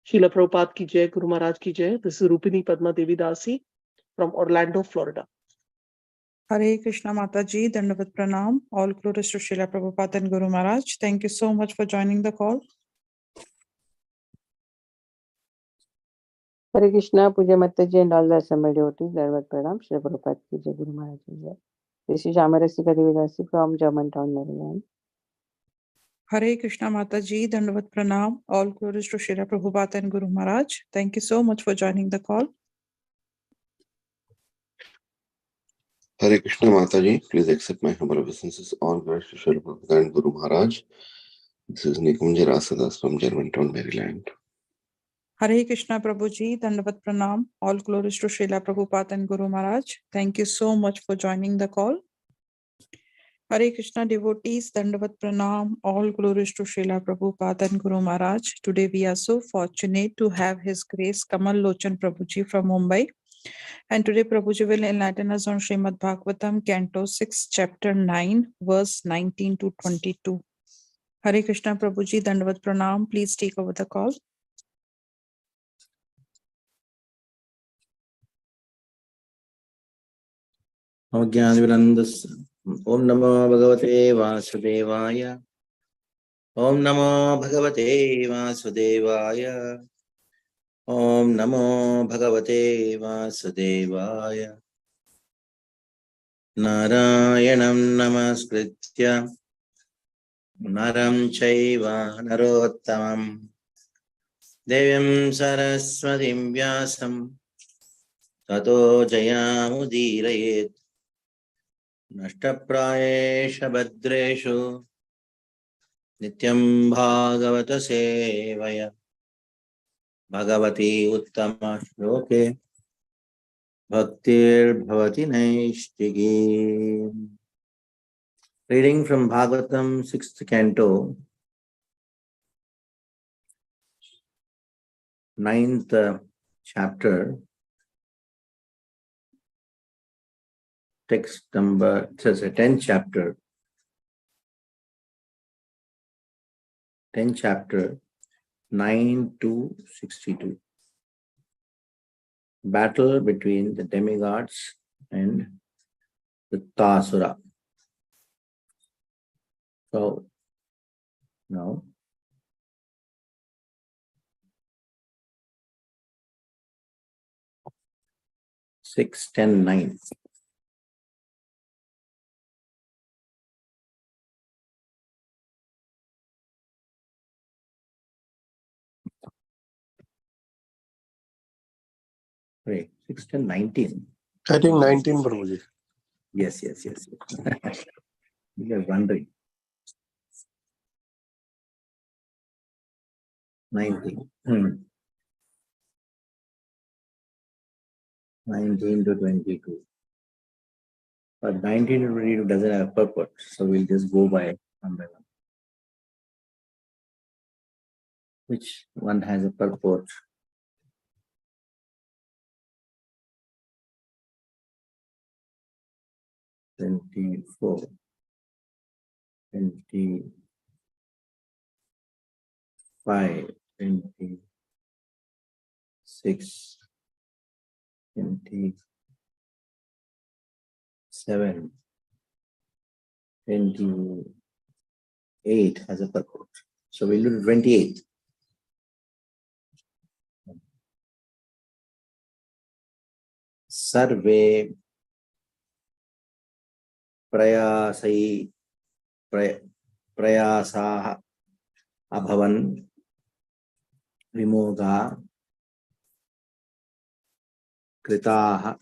Srila Prabhupada ki jai, Guru Maharaj ki jai. This is Rupini Padma Devi Dasi from Orlando, Florida. Hare Krishna Mataji, Dandavat Pranam. All glories to Srila Prabhupada and Guru Maharaj. Thank you so much for joining the call. Hare Krishna, Puja Mataji and all the assembled devotees, Dandavat Pranam, Shri Prabhupada ki jai, Guru Maharaj ki jai. This is Amarasika Devi Dasi from Germantown, Maryland. Hare Krishna Mataji, Dandavat Pranam. All glories to Srila Prabhupada and Guru Maharaj. Thank you so much for joining the call. Hare Krishna Mataji, please accept my humble obeisances. All glories to Srila Prabhupada and Guru Maharaj. This is Nikunja Rasadas from Germantown, Maryland. Hare Krishna Prabhuji, Dandavat Pranam. All glories to Srila Prabhupada and Guru Maharaj. Thank you so much for joining the call. Hare Krishna devotees, Dandavat Pranam. All glories to Srila Prabhupada and Guru Maharaj. Today we are so fortunate to have His Grace Kamal Lochan Prabhuji from Mumbai. And today Prabhuji will enlighten us on Srimad Bhagvatam, Canto 6, Chapter 9, verse 19 to 22. Hare Krishna Prabhuji, Dandavat Pranam. Please take over the call. Om Namo Bhagavate Vasudevaya. Om Namo Bhagavate Vasudevaya. Om Namo Bhagavate Vasudevaya. Narayanam Namaskritya Naram Chaiva Narottamam Devyam Saraswatim Vyasam Tato Jayamudirayet Nashtaprayesha Bhadreshu Nityam Bhagavata Sevaya Bhagavati Uttama Shloke Bhaktir Bhavati Naishtigi. Reading from Bhagavatam, 6th Canto, 9th chapter, text number, it says 10th chapter, 10th chapter, 9 to 62. Battle between the demigods and the Tasura. So, now, six, 10, 9. Right, 6, 10, 19. I think 19, Prabhuji. Yes. You are wondering. 19. 19 to 22. But 19 to 22 doesn't have a purport, so we'll just go by one by one. Which one has a purport? Twenty-four, 25, 26, 27, 28 has a purport. So we'll do 28. Sarve prayasaha abhavan vimoga kritaha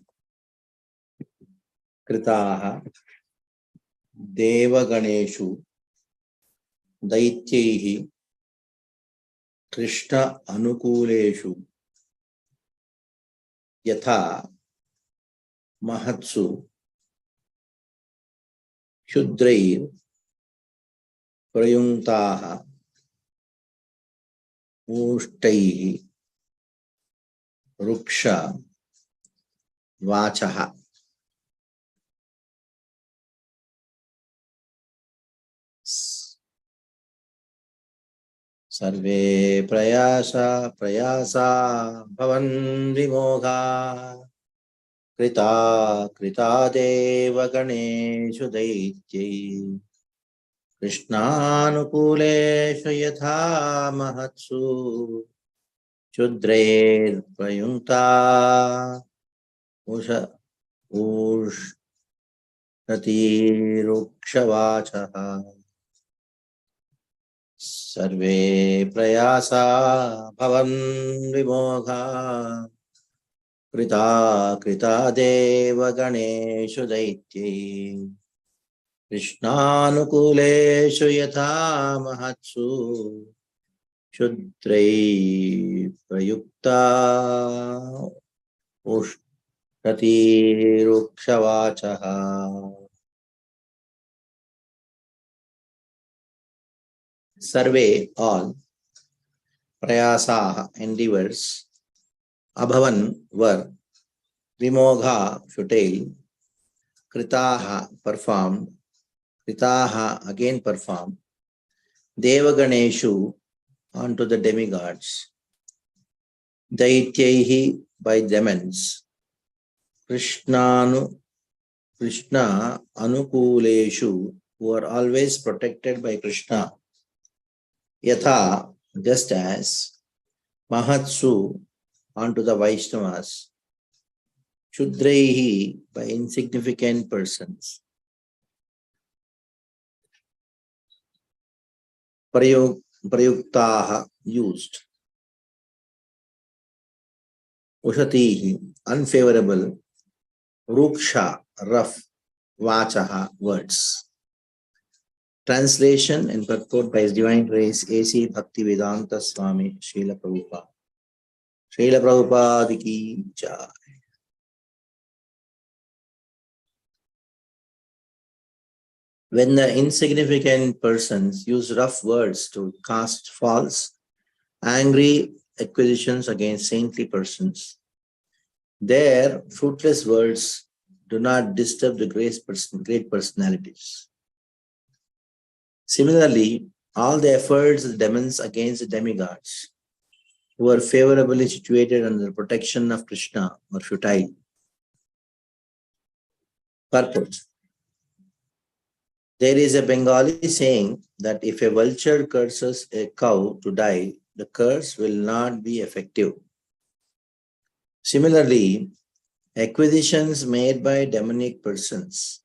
devaganeshu daityaihi krishna anukuleshu yatha mahatsu Shudrair prayuntaha mushtaihi ruksha vachaha. सर्वे प्रयासा भवन विमोघा कृता कृतादेव गणेषु दैत्यै कृष्णानुकूलेषु यथा महत्सु क्षुद्रैर्प्रयुक्ता उष्णतिरुक्षवाचः सर्वे प्रयासा भवन विमोघा कृता कृतादेव गणेषु दैत्यै कृष्णानुकूलेषु यथा महत्सु क्षुद्रैः प्रयुक्ता उष्णतिरुक्षवाचः सर्वे all prayasaah endeavors abhavan were vimogha futile kritaha performed kritaha again performed devaganeshu onto the demigods daityaihi by demons krishna anukuleshu who are always protected by Krishna yatha just as mahatsu onto the Vaishnavas Shudreihi by insignificant persons. Prayuktaha used. Ushatihi unfavorable. Ruksha rough. Vachaha words. Translation and purport by His Divine Grace A.C. Bhaktivedanta Swami Srila Prabhupada. Srila Prabhupada ki jai. When the insignificant persons use rough words to cast false, angry accusations against saintly persons, their fruitless words do not disturb the great personalities. Similarly, all the efforts of the demons against the demigods, who are favorably situated under the protection of Krishna, are futile. Purport. There is a Bengali saying that if a vulture curses a cow to die, the curse will not be effective. Similarly, acquisitions made by demonic persons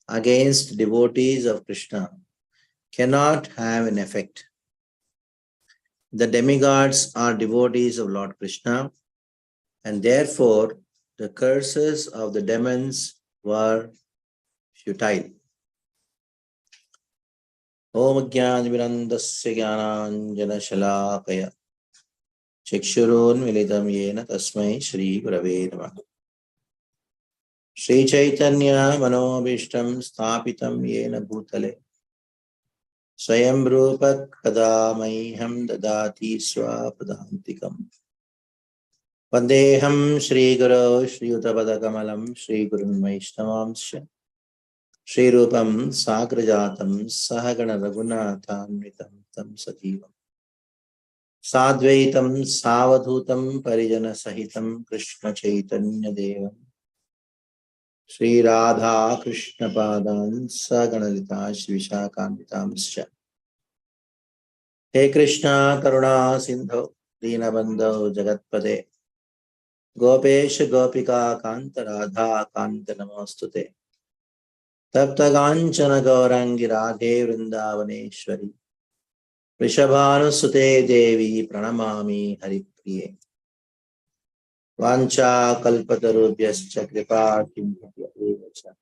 against devotees of Krishna cannot have an effect. The demigods are devotees of Lord Krishna, and therefore the curses of the demons were futile. Om Jnanavirandasya Jnananjana Shalakaya Chikshurun Militam Yena Tasmai Shri Gurave Namah. Shri Chaitanya Manobishtam Sthapitam Yena Bhutale Swayam Rupak Kadamaiham Dadati Swapadantikam Vandeham Shri Guru Shri Uttapada Kamalam Shri Gurun Vaishnavamsya Shri Rupam Sagrajatam Sahagana Raghunathanvitam Tam Sajivam Sadvaitam Savadhutam Parijana Sahitam Krishna Chaitanya Devam Shri Radha Krishna Padan Saganalita Shri Vishakanitamsya He Krishna Karuna Sindho Dinabandho Jagatpade Gopesh Gopika Kanta Radha Kanta Namostute Tapta Ganchana Gaurangi Radhe Vrindavaneshwari Rishabhanusute Devi Pranamami Haripriye Vancha Kalpatarubhyascha Kripa Kimvacha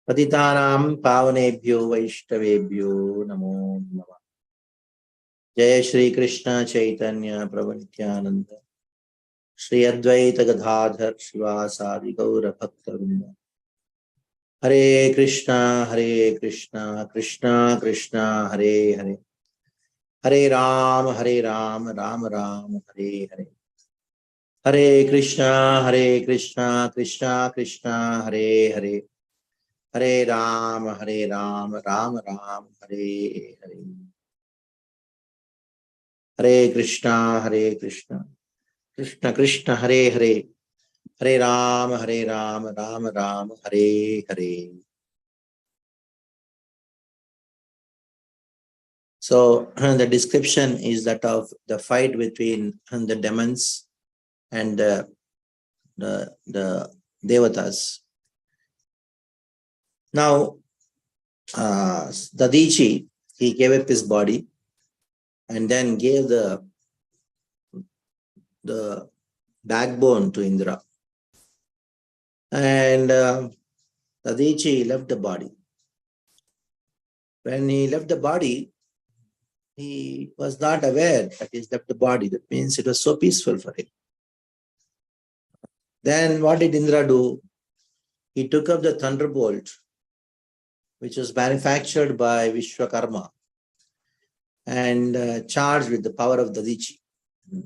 Patitanam Pavanebhyo Vaishtavebhyo Namo Namah Jai Shri Krishna Chaitanya Prabhu Nityananda Shri Advaita Gadadhar Shivasadi Gaura Bhakta Hare Krishna Krishna Krishna Hare Hare Hare Ram Ram Ram Hare Hare Hare Krishna Krishna Krishna Hare Hare Hare Ram Ram Ram Hare Hare Hare Krishna, Krishna Krishna, Hare Hare, Hare Rama, Rama Rama, Hare Hare. So the description is that of the fight between the demons and the devatas. Now, Dadichi, he gave up his body and then gave the backbone to Indra. And Dadichi left the body. When he left the body, he was not aware that he left the body. That means it was so peaceful for him. Then what did Indra do? He took up the thunderbolt, which was manufactured by Vishwakarma, and charged with the power of Dadichi.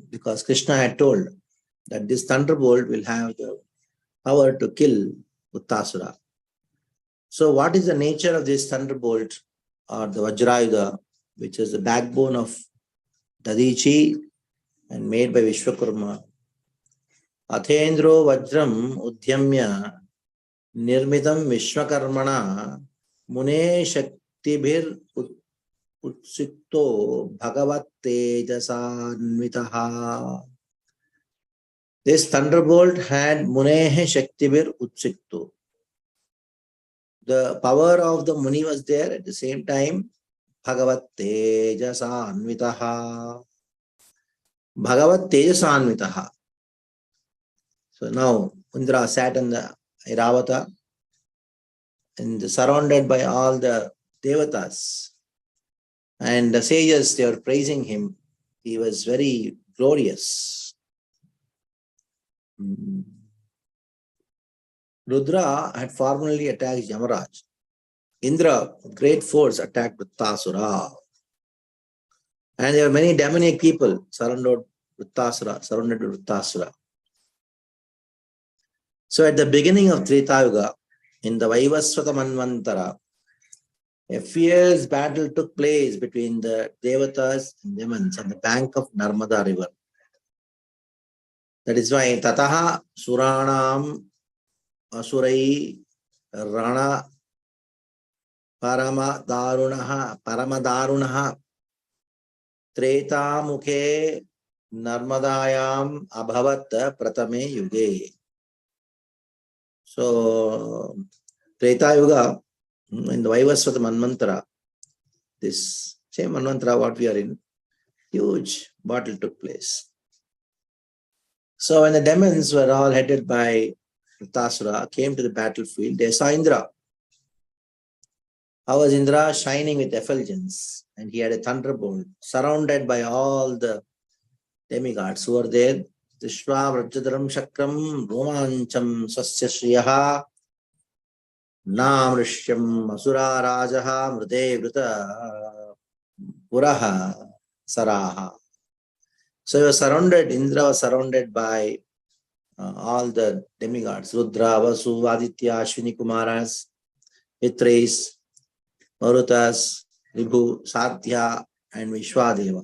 Because Krishna had told that this thunderbolt will have the power to kill Uttasura. So what is the nature of this thunderbolt or the Vajrayuda, which is the backbone of Dadichi and made by Vishwakarma? Athendro Vajram Udhyamya Nirmitam Vishwakarmana Mune Shaktibhir Utsikto Bhagavat Tejasanvitaha. This thunderbolt had Munehe Shaktibhir Utsikto. The power of the Muni was there at the same time. Bhagavat Tejasanvitaha. Bhagavat Tejasanvitaha. So now Indra sat in the Airavata and surrounded by all the devatas. And the sages, they were praising him. He was very glorious. Rudra had formerly attacked Yamaraj. Indra, with great force, attacked Uttasura. And there were many demonic people surrounded with Uttasura. So at the beginning of Treta Yuga, in the Vaivasvata Manvantara, a fierce battle took place between the Devatas and demons on the bank of Narmada river. That is why Tataha Suranam Asurai Rana Paramadarunaha Treta Mukhe Narmadayam Abhavat Pratame Yuge. So Treta Yuga, in the Vaivasvata Manvantara, this same Manvantara what we are in, huge battle took place. So when the demons were all headed by Uttasura came to the battlefield, they saw Indra. How was Indra? Shining with effulgence, and he had a thunderbolt surrounded by all the demigods who were there. Dishva Vrajadaram Shakram Romancham Swasya Shriyaha Namrishyam Asura Rajaha Mrde Vrita Puraha Saraha. So he was surrounded, Indra was surrounded by all the demigods, Rudra, Vasu, Aditya, Ashwini Kumaras, Mitrais, Marutas, Ribhu, Sathya, and Vishwadeva.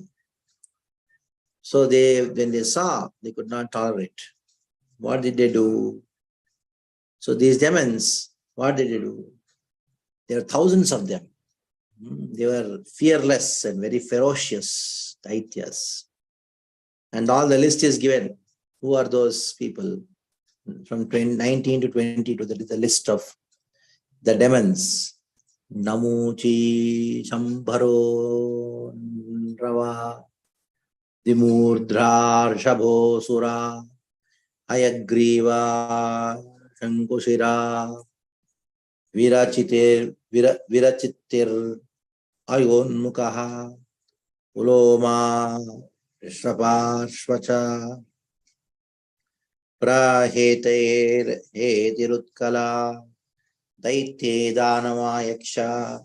So when they saw, they could not tolerate. What did they do? So these demons, what did they do? There are thousands of them. They were fearless and very ferocious Daityas. And all the list is given. Who are those people? From 19 to 22, that is the list of the demons. Namuchi, Shambharo, Rava, Dimurdhra, Rishabho, Sura, Ayagriva, Shankushira, Virachitir, Ayonmukaha, Uloma, Rishabhashvacha, Praheter, Hetirutkala, Daitye Danama Yaksha,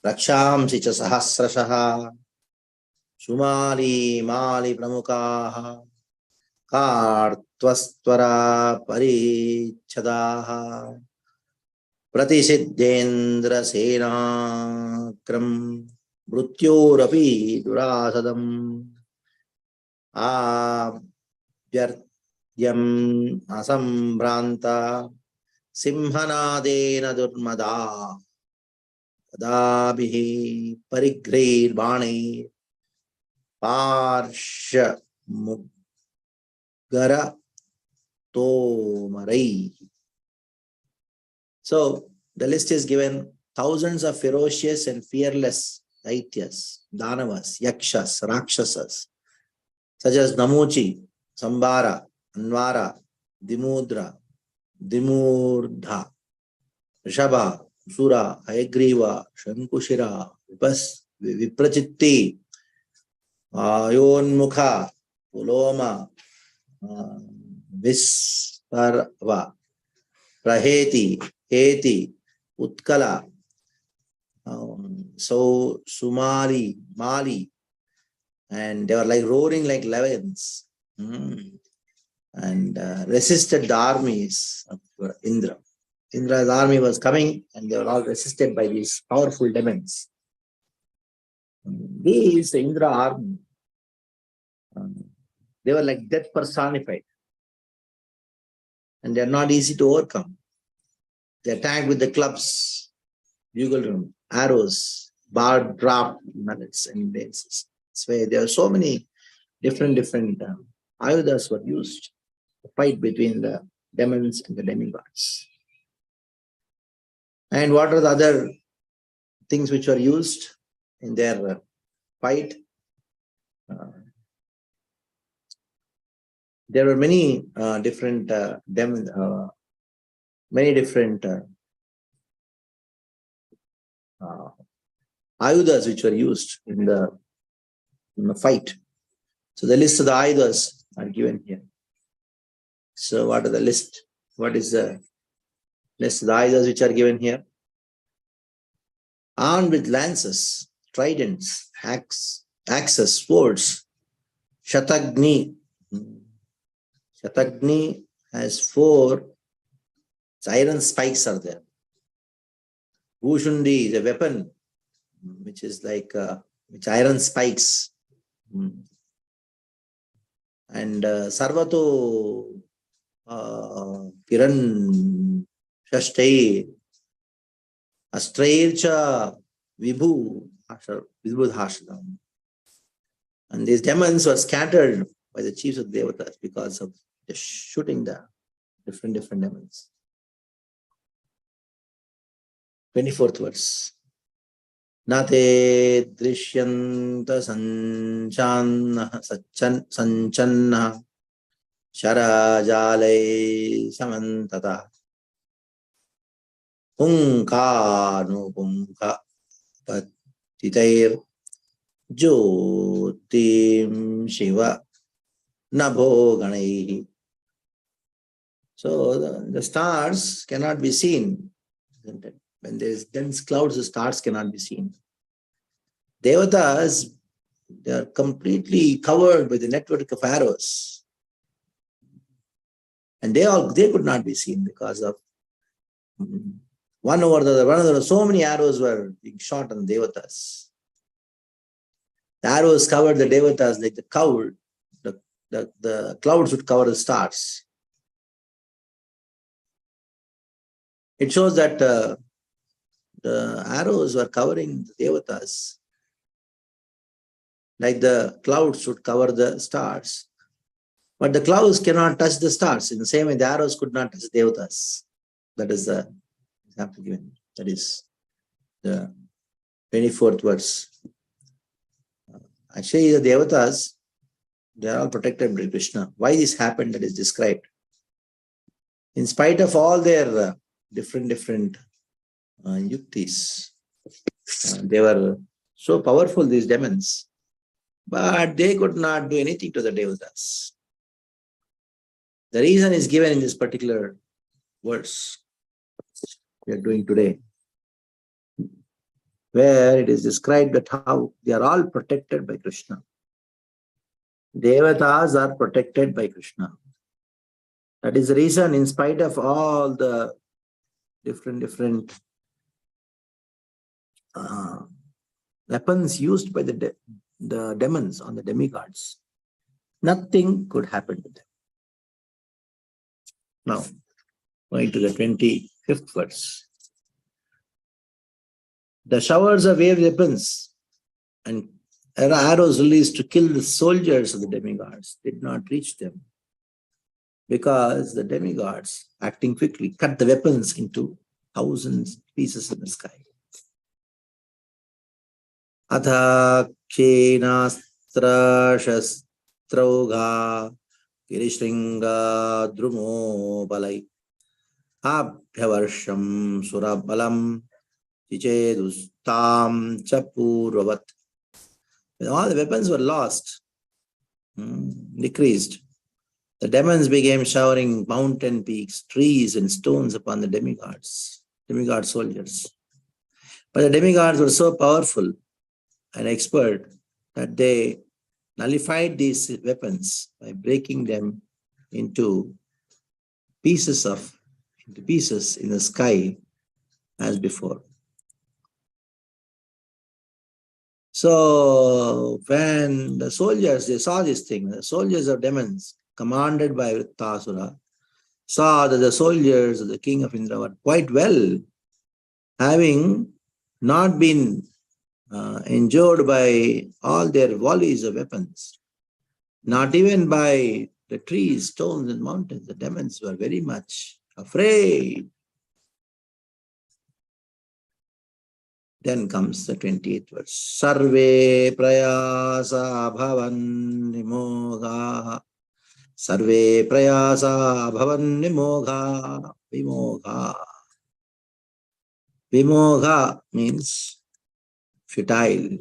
Rakshamsi cha Sahasrashaha, Sumali Mali Pramukaha, Kartvastvara Parichadaha, Pratisiddhendra Senakram, Mrutyurapi Durasadam, Yam asambranta simhanadena durmada tadabihi parigreir bane parsha muggara tomarai. So the list is given: thousands of ferocious and fearless daityas, danavas, yakshas, rakshasas, such as Namuchi, Sambara, Anvara, Dimudra, Dimurdha, Rishabha, Sura, Hayagriva, Shankushira, Viprachitti, Ayonmukha, Puloma, Visparva, Praheti, Heti, Utkala, so Sumali, Mali, and they were like roaring like lions, and resisted the armies of Indra. Indra's army was coming, and they were all resisted by these powerful demons. These, the Indra army, they were like death personified, and they are not easy to overcome. They attack with the clubs, bugle drum, arrows, barbed draft, mallets, and lances. There are so many different ayudas were used to fight between the demons and the demigods. And what are the other things which were used in their fight? There were many different demons, many different ayudas which were used in the fight. So the list of the ayudas are given here. So what are the list? What is the list of the ayudas which are given here? Armed with lances, tridents, axes, swords, Shatagni. Shatagni has 4 iron spikes are there. Bhushundi is a weapon which is like which iron spikes. And Sarvato Kiran Shashtay Astraircha Vibhudhashadam. And these demons were scattered by the chiefs of Devatas because of just shooting the different demons. 24th verse. Nate drishyanta sanchanna sharajale samantata punka patitair jyotim shiva nabho ganai. So the stars cannot be seen. When there is dense clouds, the stars cannot be seen. Devatas, they are completely covered by the network of arrows. And they could not be seen because of one over the other. So many arrows were being shot on Devatas. The arrows covered the Devatas like the cloud. The clouds would cover the stars. It shows that the arrows were covering the Devatas like the clouds would cover the stars. But the clouds cannot touch the stars. In the same way, the arrows could not touch the Devatas. That is the example given. That is the 24th verse. Actually, the Devatas, they are all protected by Krishna. Why this happened, that is described. In spite of all their different yuktis, they were so powerful, these demons, but they could not do anything to the Devatas. The reason is given in this particular verse we are doing today, where it is described that how they are all protected by Krishna. Devatas are protected by Krishna. That is the reason, in spite of all the different weapons used by the demons on the demigods, Nothing could happen to them. Now, going to the 25th verse. The showers of waved weapons and arrows released to kill the soldiers of the demigods did not reach them, because the demigods, acting quickly, cut the weapons into thousands pieces in the sky. Atha kshenastra shastrauga kirishringa drumo balai abhyavarsham surabalam chichedustam chapurvavat. When all the weapons were lost, decreased, the demons began showering mountain peaks, trees, and stones upon the demigod soldiers. But the demigods were so powerful and expert that they nullified these weapons by breaking them into pieces in the sky as before. So when the soldiers, they saw this thing, the soldiers of demons, commanded by Vrittasura, saw that the soldiers of the king of Indra were quite well, having not been injured by all their volleys of weapons, not even by the trees, stones, and mountains. The demons were very much afraid. Then comes the 28th verse. Sarve prayasa bhavan nimogha. Sarve prayasa bhavan nimogha. Vimogha. Vimogha means futile.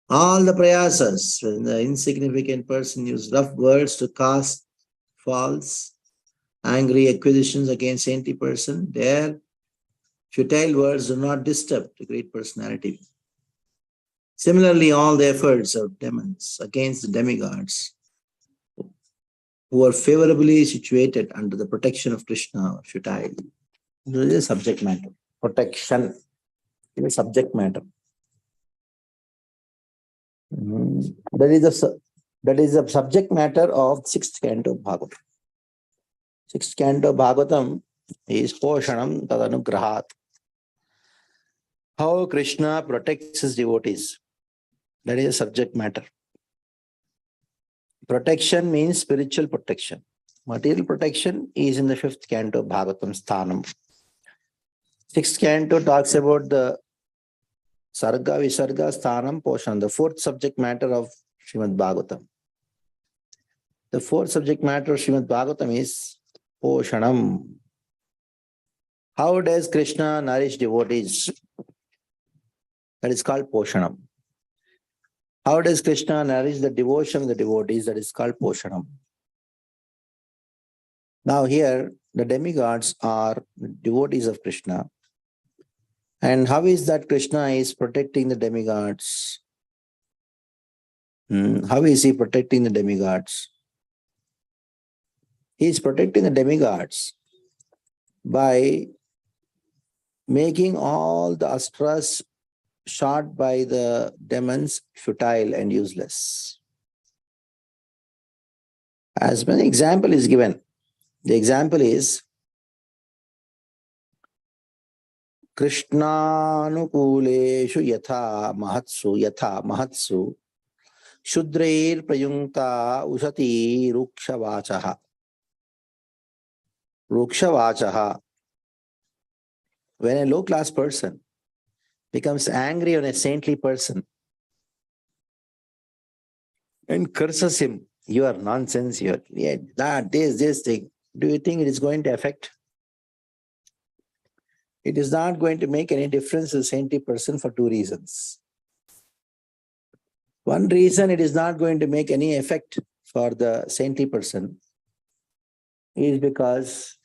All the prayasas, when the insignificant person uses rough words to cast false, angry accusations against saintly person, their futile words do not disturb the great personality. Similarly, all the efforts of demons against the demigods who are favorably situated under the protection of Krishna are futile. This is a subject matter. Protection is a subject matter. That is the subject matter of 6th canto of Bhagavatam. 6th canto of Bhagavatam is Poshanam Tadanugrahat. How Krishna protects his devotees. That is a subject matter. Protection means spiritual protection. Material protection is in the 5th canto of Bhagavatam Sthanam. 6th canto talks about the Sarga, Visarga, Sthanam, Poshanam, the 4th subject matter of Srimad Bhagavatam. The 4th subject matter of Srimad Bhagavatam is Poshanam. How does Krishna nourish devotees? That is called Poshanam. How does Krishna nourish the devotion of the devotees? That is called Poshanam. Now here, the demigods are devotees of Krishna. And how is that Krishna is protecting the demigods? How is he protecting the demigods? He is protecting the demigods by making all the astras shot by the demons futile and useless. As an example is given. The example is Krishnanukuleshu yatha mahatsu Shudreir prayunkta usati rukshavachaha. Rukshavachaha. When a low-class person becomes angry on a saintly person and curses him, you are nonsense, you are this thing. Do you think it is going to affect? It is not going to make any difference to the saintly person for 2 reasons. One reason it is not going to make any effect for the saintly person is because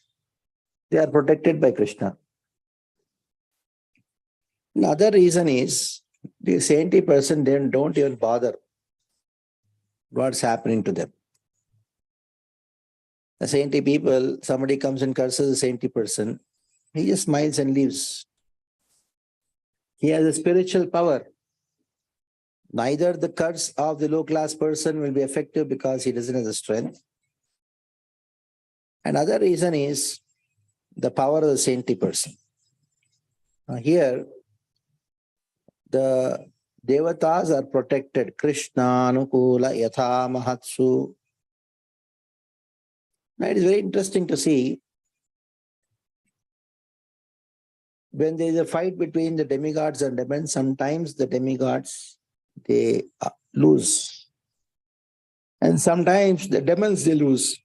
they are protected by Krishna. Another reason is the saintly person don't even bother what's happening to them. The saintly people, somebody comes and curses a saintly person, he just smiles and leaves. He has a spiritual power Neither the curse of the low-class person will be effective because he doesn't have the strength. Another reason is the power of the saintly person. Now here, the devatas are protected. Krishna Anukula Yatha Mahatsu. Now it is very interesting to see when there is a fight between the demigods and demons, sometimes the demigods, they lose. And sometimes the demons, they lose.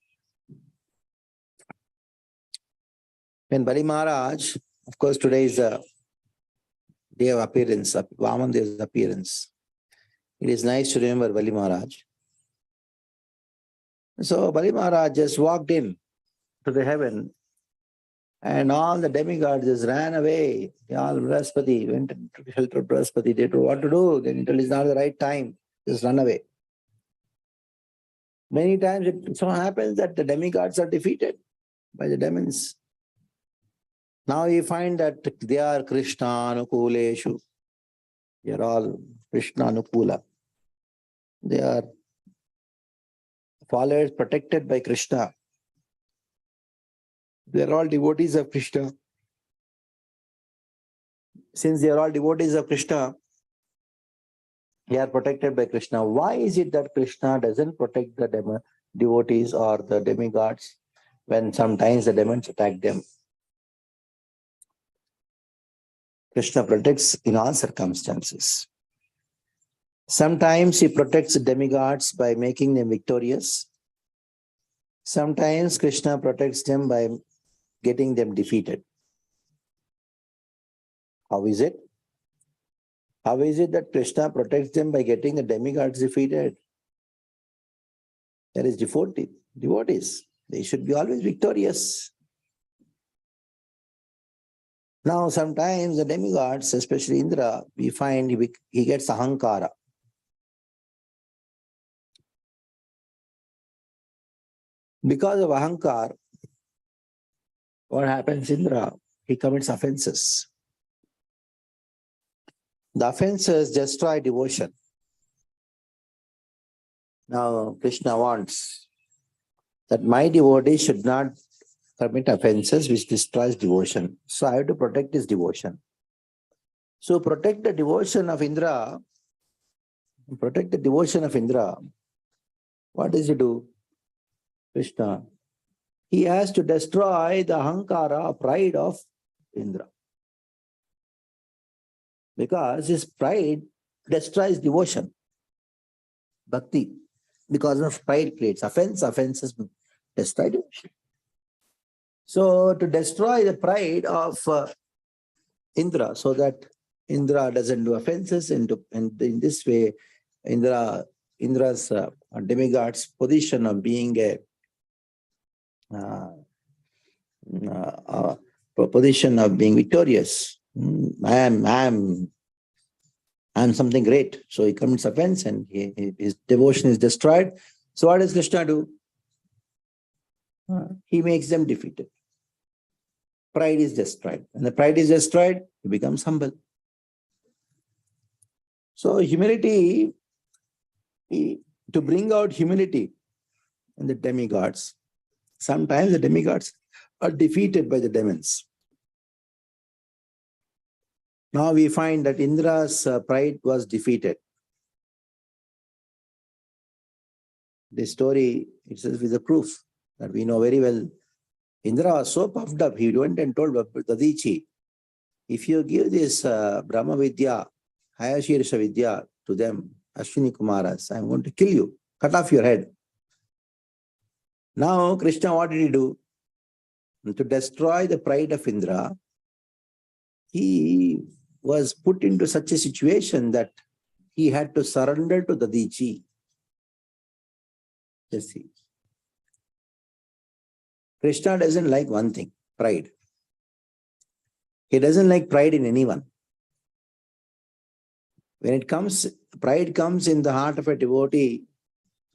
When Bali Maharaj, of course today is a day of appearance, Vaman Dev's appearance. It is nice to remember Bali Maharaj. So Bali Maharaj just walked in to the heaven and all the demigods just ran away. All Brahaspati went to shelter Brahaspati. They told what to do. Then he told it's not the right time. Just run away. Many times it so happens that the demigods are defeated by the demons. Now you find that they are Krishna Anukuleshu. They are all Krishna Anukula. They are followers protected by Krishna. They are all devotees of Krishna. Since they are all devotees of Krishna, they are protected by Krishna. Why is it that Krishna doesn't protect the devotees or the demigods when sometimes the demons attack them? Krishna protects in all circumstances. Sometimes he protects the demigods by making them victorious. Sometimes Krishna protects them by getting them defeated. How is it? How is it that Krishna protects them by getting the demigods defeated? There is devotees. They should be always victorious. Now, sometimes the demigods, especially Indra, we find he gets ahankara. Because of ahankar, what happens, Indra? He commits offenses. The offenses destroy devotion. Now, Krishna wants that my devotee should not commit offenses which destroys devotion. So I have to protect his devotion. So protect the devotion of Indra. Protect the devotion of Indra. What does he do? Krishna. He has to destroy the ahankara, pride of Indra. Because his pride destroys devotion. Bhakti. Because of pride creates offenses destroy devotion. So to destroy the pride of Indra, so that Indra doesn't do offenses, and in this way, Indra's demigod's position of being a position of being victorious. I'm something great. So he commits offense and his devotion is destroyed. So what does Krishna do? He makes them defeated. Pride is destroyed. When the pride is destroyed, he becomes humble. So humility, to bring out humility in the demigods, sometimes the demigods are defeated by the demons. Now we find that Indra's pride was defeated. This story itself is a proof that we know very well. Indra was so puffed up, he went and told Dadichi, if you give this Brahma Vidya, Hayashirsha Vidya to them, Ashwini Kumaras, I'm going to kill you, cut off your head. Now Krishna, what did he do? To destroy the pride of Indra, he was put into such a situation that he had to surrender to Dadichi. Just see. Krishna doesn't like one thing, pride. He doesn't like pride in anyone. When it comes, pride comes in the heart of a devotee,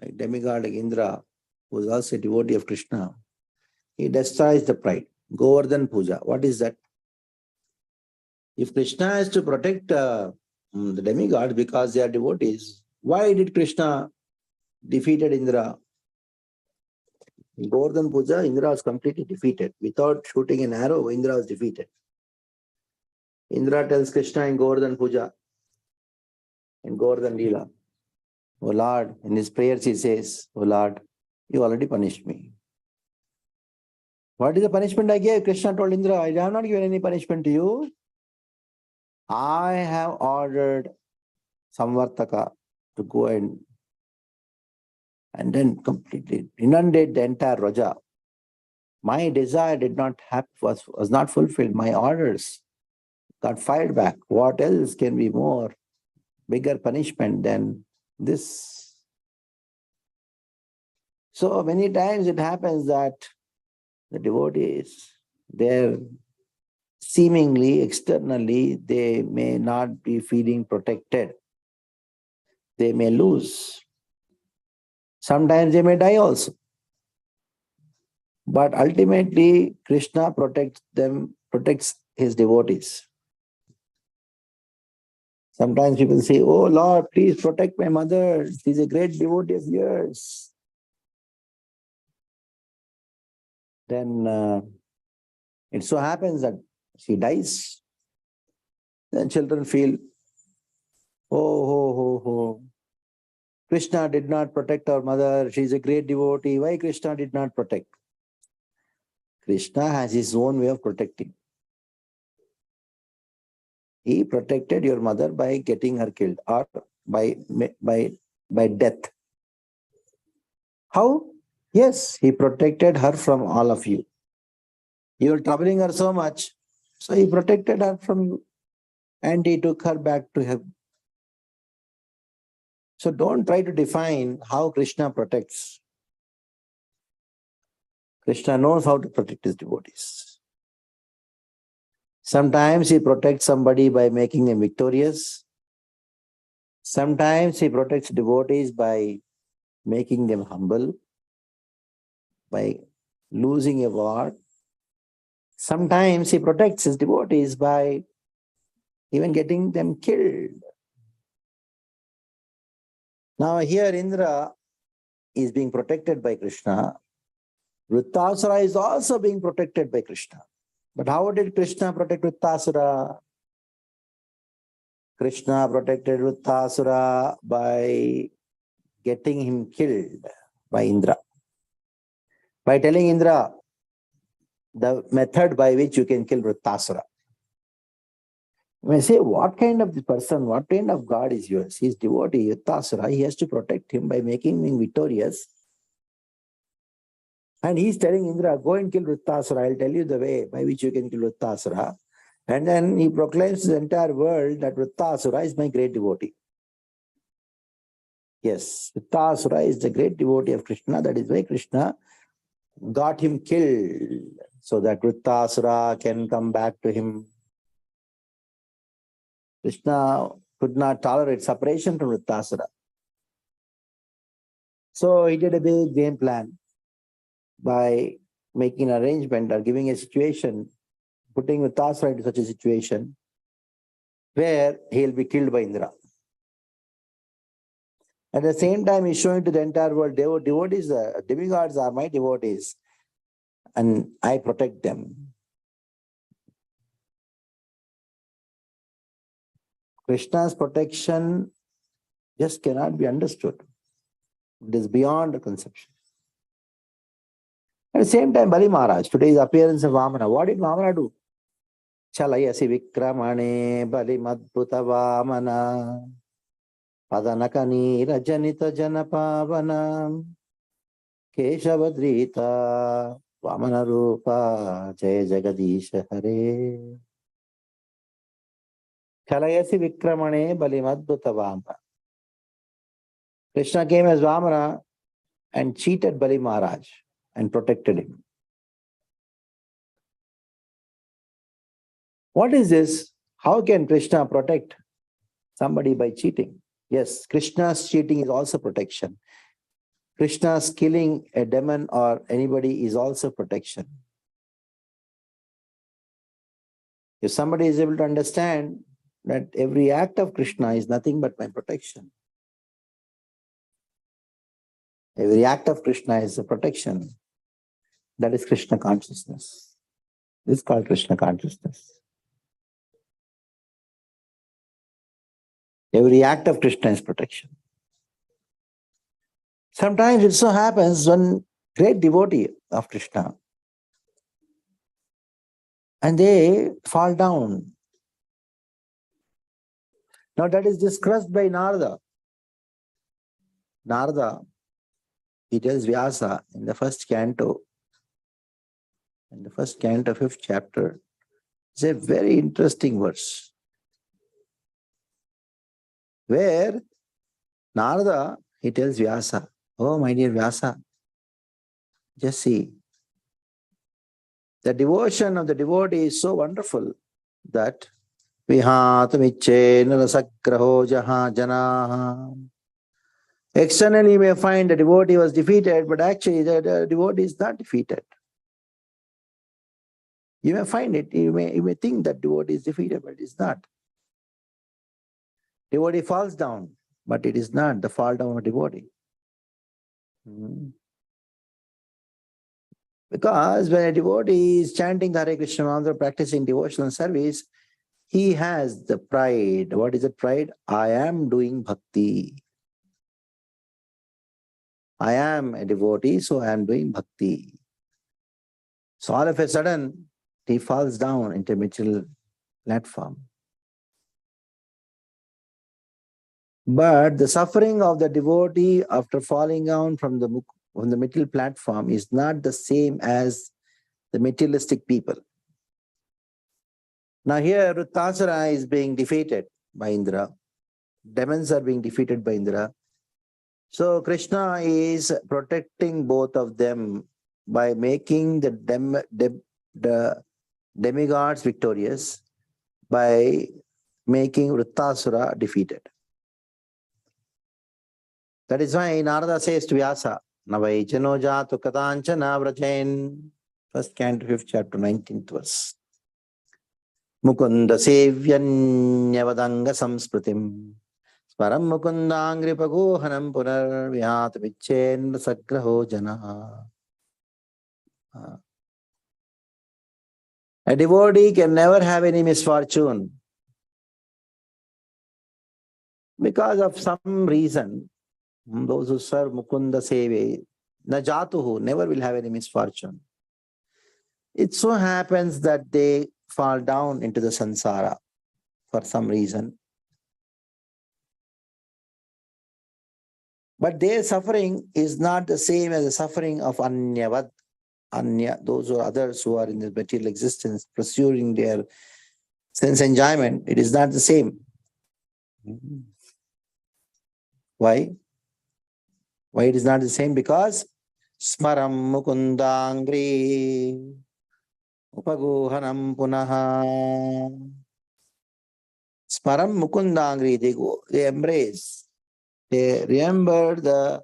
like demigod, like Indra, who is also a devotee of Krishna, he destroys the pride. Govardhan Puja, what is that? If Krishna has to protect the demigods because they are devotees. Why did Krishna defeated Indra? In Govardhan Puja, Indra was completely defeated. Without shooting an arrow, Indra was defeated. Indra tells Krishna in Govardhan Puja, in Govardhan Leela, "O Lord," in his prayers he says, "O Lord, you already punished me." What is the punishment I gave? Krishna told Indra, "I have not given any punishment to you. I have ordered Samvartaka to go and then completely inundate the entire Raja. My desire did not have was not fulfilled. My orders got fired back. What else can be more bigger punishment than this?" So many times it happens that the devotees, they're seemingly, externally, they may not be feeling protected. They may lose. Sometimes they may die also. But ultimately, Krishna protects them, protects his devotees. Sometimes people say, "Oh Lord, please protect my mother. She's a great devotee of yours." Then it so happens that she dies. Then children feel, "Oh, Krishna did not protect our mother. She's a great devotee. Why Krishna did not protect?" Krishna has his own way of protecting. He protected your mother by getting her killed or by death. How? Yes, he protected her from all of you. You were troubling her so much, so he protected her from you and he took her back to heaven. So don't try to define how Krishna protects. Krishna knows how to protect his devotees. Sometimes he protects somebody by making them victorious. Sometimes he protects devotees by making them humble, by losing a war. Sometimes he protects his devotees by even getting them killed. Now here Indra is being protected by Krishna. Vrittasura is also being protected by Krishna. But how did Krishna protect Vrittasura? Krishna protected Vrittasura by getting him killed by Indra. By telling Indra the method by which you can kill Vrittasura. You may say, what kind of person, what kind of God is yours? He is devotee, Vrittasura. He has to protect him by making him victorious. And he is telling Indra, go and kill Vrittasura. I'll tell you the way by which you can kill Vrittasura. And then he proclaims to the entire world that Vrittasura is my great devotee. Yes, Vrittasura is the great devotee of Krishna. That is why Krishna got him killed, so that Vrittasura can come back to him. Krishna could not tolerate separation from Vrittasura. So he did a big game plan by making an arrangement or giving a situation, putting Vrittasura into such a situation where he'll be killed by Indra. At the same time, he's showing to the entire world, devotees, demigods are my devotees, and I protect them. Krishna's protection just cannot be understood. It is beyond the conception. At the same time, Bali Maharaj, today's appearance of Vamana, what did Vamana do? Chalayasi Vikramane Bali Madbhuta Vamana Padanakani Rajanita Janapavana Keshavadrita Vamana Rupa Jaya Jagadisha Hare. Chalayasi Vikramane Bali Madbhuta Vamana. Krishna came as Vamana and cheated Bali Maharaj and protected him. What is this? How can Krishna protect somebody by cheating? Yes, Krishna's cheating is also protection. Krishna's killing a demon or anybody is also protection. If somebody is able to understand that every act of Krishna is nothing but my protection. Every act of Krishna is a protection. That is Krishna consciousness. This is called Krishna consciousness. Every act of Krishna is protection. Sometimes it so happens one great devotee of Krishna, and they fall down. Now that is discussed by Narada. Narada, he tells Vyasa in the first canto, 5th chapter, it's a very interesting verse, where Narada, he tells Vyasa, oh my dear Vyasa, just see, the devotion of the devotee is so wonderful that vihatamiche narasagraho jaha janaha. Externally, you may find the devotee was defeated, but actually the devotee is not defeated. You may find it, you may think that devotee is defeated, but it is not. Devotee falls down, but it is not the fall down of devotee. Because when a devotee is chanting the Hare Krishna mantra, practicing devotional service, he has the pride. What is the pride? I am doing bhakti. I am a devotee, so I am doing bhakti. So all of a sudden, he falls down into a material platform. But the suffering of the devotee after falling down from the material platform is not the same as the materialistic people. Now here, Vrittasara is being defeated by Indra. Demons are being defeated by Indra. So Krishna is protecting both of them by making the demigods victorious, by making Vrittasura defeated. That is why Narada says to Vyasa, Navai Janoja tu Katanchana Vrajain, 1st canto 5th chapter 19th verse. Mukunda Sevyanyavadanga Samspritim Sparam Mukundangripagohanam Punar Vihat Vichen Sagraho Jana. A devotee can never have any misfortune because of some reason. Those who serve Mukunda Seve, Najatuhu, never will have any misfortune. It so happens that they fall down into the sansara for some reason. But their suffering is not the same as the suffering of Anyavad. Those or others who are in the material existence pursuing their sense enjoyment. It is not the same. Why? Why it is not the same? Because Smaram Mukundangri Upagohanam Punaha. Smaram Mukundangri, they embrace, they remember the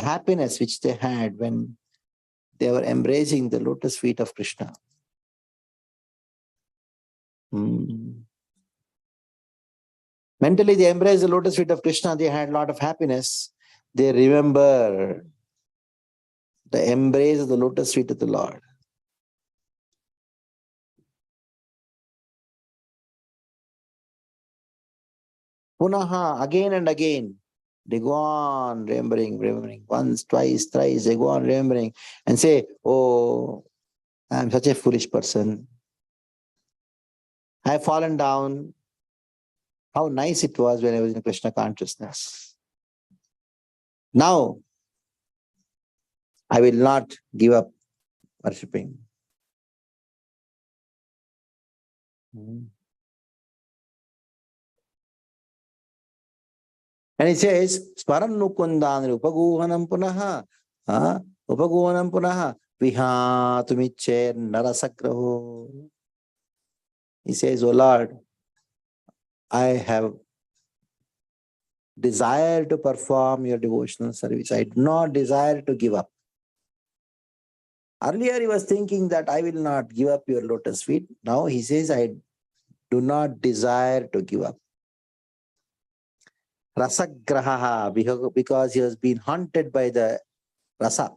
happiness which they had when they were embracing the lotus feet of Krishna. Mentally, they embrace the lotus feet of Krishna, they had a lot of happiness. They remember the embrace of the lotus feet of the Lord. Punaha, again and again, they go on remembering, once, twice, thrice, they go on remembering and say, oh, I am such a foolish person. I have fallen down. How nice it was when I was in Krishna consciousness. Now, I will not give up worshipping. And he says, Sparam Nukundani Upaguhanam Punaha. Upaguhanam Punaha. Vihatumiche Narasagraho. He says, O Lord, I have desire to perform your devotional service. I do not desire to give up. Earlier he was thinking that I will not give up your lotus feet. Now he says, I do not desire to give up. Rasagraha, because he has been haunted by the rasa.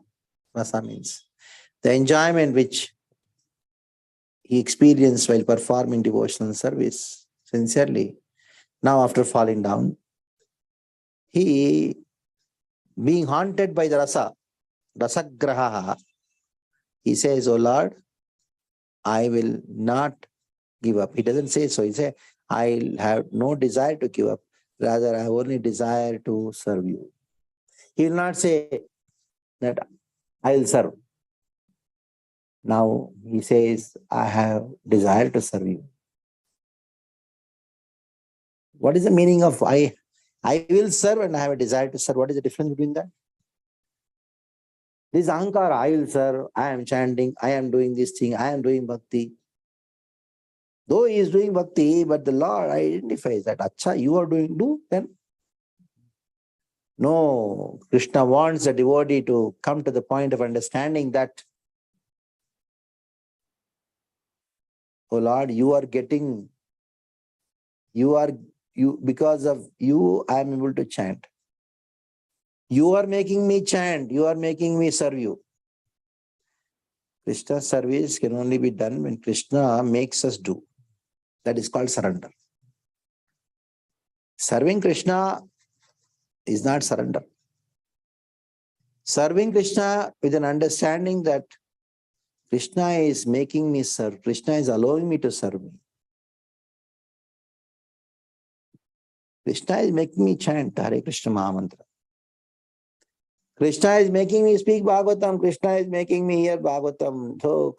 Rasa means the enjoyment which he experienced while performing devotional service sincerely. Now, after falling down, he, being haunted by the rasa, rasagraha, he says, "Oh Lord, I will not give up." He doesn't say so. He says, "I have no desire to give up. Rather, I only desire to serve you." He will not say that I will serve. Now he says, "I have desire to serve you." What is the meaning of I will serve and I have a desire to serve? What is the difference between that? This ahankara, I will serve, I am chanting, I am doing this thing, I am doing bhakti. Though he is doing bhakti, but the Lord identifies that, Acha, you are doing, do then. No, Krishna wants the devotee to come to the point of understanding that, oh Lord, you are getting, because of you, I am able to chant. You are making me chant, you are making me serve you. Krishna's service can only be done when Krishna makes us do. That is called surrender. Serving Krishna is not surrender. Serving Krishna with an understanding that Krishna is making me serve, Krishna is allowing me to serve me. Krishna is making me chant Hare Krishna Mahamantra. Krishna is making me speak Bhagavatam. Krishna is making me hear Bhagavatam. So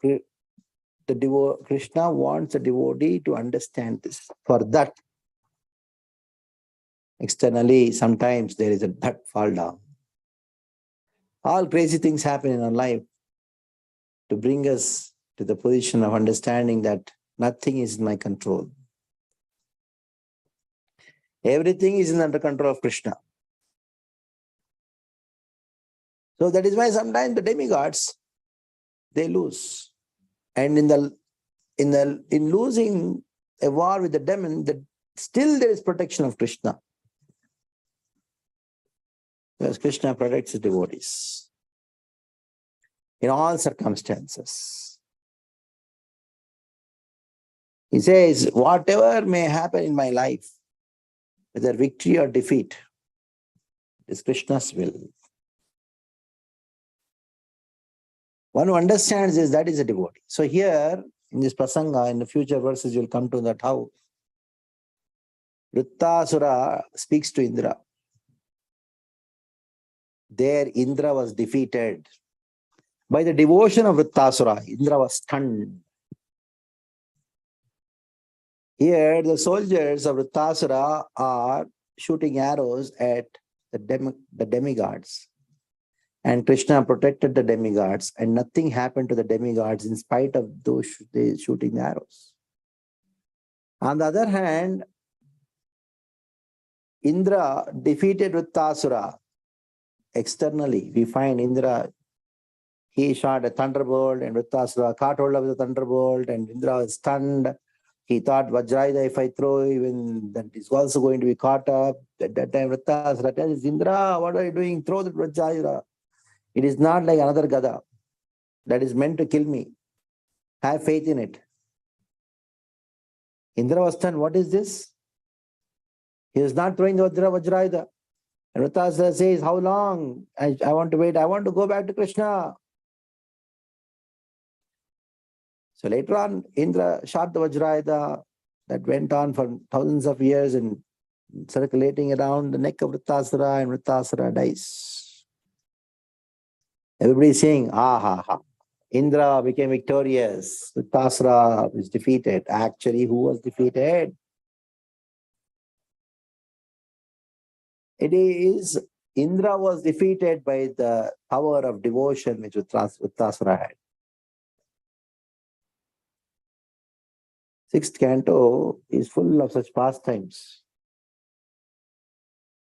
Krishna wants the devotee to understand this. For that, externally, sometimes there is a fall down. All crazy things happen in our life to bring us to the position of understanding that nothing is in my control. Everything is under control of Krishna. So that is why sometimes the demigods, they lose. And in losing a war with the demon, still there is protection of Krishna. Because Krishna protects his devotees in all circumstances. He says, whatever may happen in my life, whether victory or defeat, it is Krishna's will. One who understands this, that is a devotee. So here, in this prasanga, in the future verses, you'll come to that how Vrittasura speaks to Indra. There, Indra was defeated. By the devotion of Vrittasura, Indra was stunned. Here, the soldiers of Vrittasura are shooting arrows at the demigods. And Krishna protected the demigods, and nothing happened to the demigods in spite of those shooting arrows. On the other hand, Indra defeated Vrittasura. Externally, we find Indra, he shot a thunderbolt, and Vrittasura caught hold of the thunderbolt, and Indra was stunned. He thought, Vajrayudha, if I throw, even that is also going to be caught up. At that time, Vrittasura tells Indra, what are you doing? Throw the Vajrayudha. It is not like another Gada that is meant to kill me. Have faith in it. Indra was stunned. What is this? He is not throwing the Vajrayudha. And Vrittasura says, how long? I want to wait. I want to go back to Krishna. So later on, Indra shot the Vajrayudha that went on for thousands of years and circulating around the neck of Vrittasura, and Vrittasura dies. Everybody is saying, Indra became victorious. Vrittasura is defeated. Actually, who was defeated? It is Indra was defeated by the power of devotion which Vrittasura had. Sixth canto is full of such pastimes.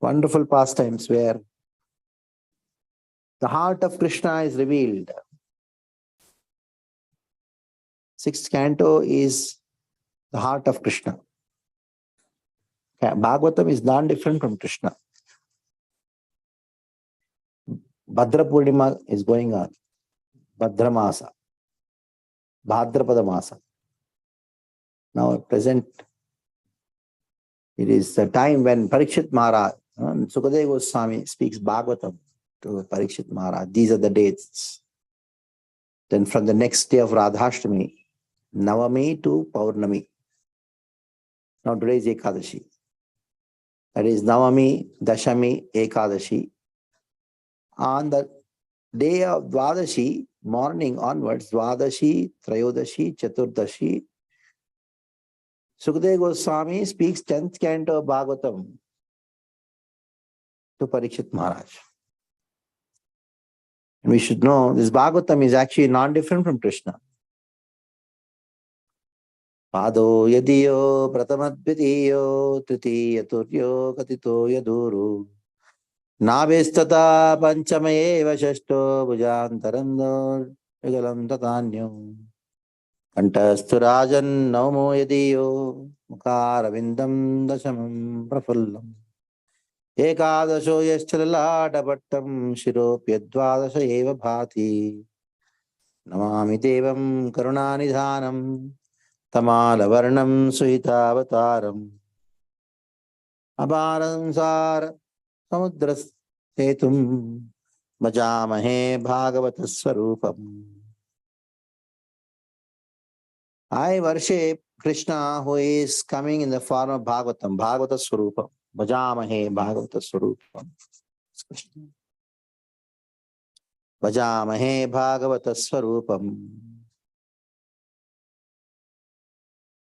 Wonderful pastimes where the heart of Krishna is revealed. Sixth canto is the heart of Krishna. Okay, Bhagavatam is non-different from Krishna. Bhadra Purnima is going on. Bhadra Masa. Bhadrapada Masa. Now at present, it is the time when Parikshit Maharaj, Sukadeva Goswami speaks Bhagavatam to Parikshit Maharaj. These are the dates. Then from the next day of Radhashtami, Navami to Paurnami. Now today is Ekadashi. That is Navami, Dashami, Ekadashi. On the day of Dvadashi, morning onwards, Dvadashi, Trayodashi, Chaturdashi, Sukadeva Goswami speaks 10th canto of Bhagavatam to Parikshit Maharaj. And we should know this Bhagavatam is actually non-different from Krishna. Pado yadiyo pratamadvitiyo tritiya turyo katito yaduru nabhistata panchamayeva shashto bhujantarandor vigalam tatanyam kantastu rajan navamo yadiyo mukaravindam dashamam prafullam ekadasho yaschalalatabhattam shiropyadvadasha eva bhati namami devam karunanidhanam Tamalavarnam Suhitavataram Abharansar Samudras Hetum Bhajamahe Bhagavata Swarupam. I worship Krishna who is coming in the form of Bhagavatam, Bhagavata Swarupam. Bhajamahe Bhagavata Swarupam. Bhajamahe Bhagavata Swarupam.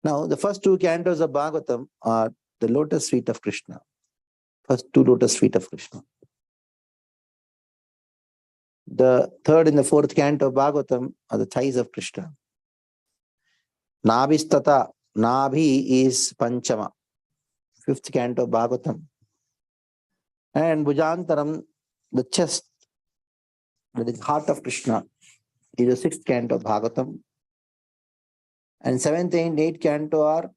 Now, the first two cantos of Bhagavatam are the lotus feet of Krishna. First two lotus feet of Krishna. The third and the fourth canto of Bhagavatam are the thighs of Krishna. Nabhistata. Nabhi is Panchama. Fifth canto of Bhagavatam. And Bhujantaram, the chest, that is heart of Krishna, is the sixth canto of Bhagavatam. And seventh and eighth canto are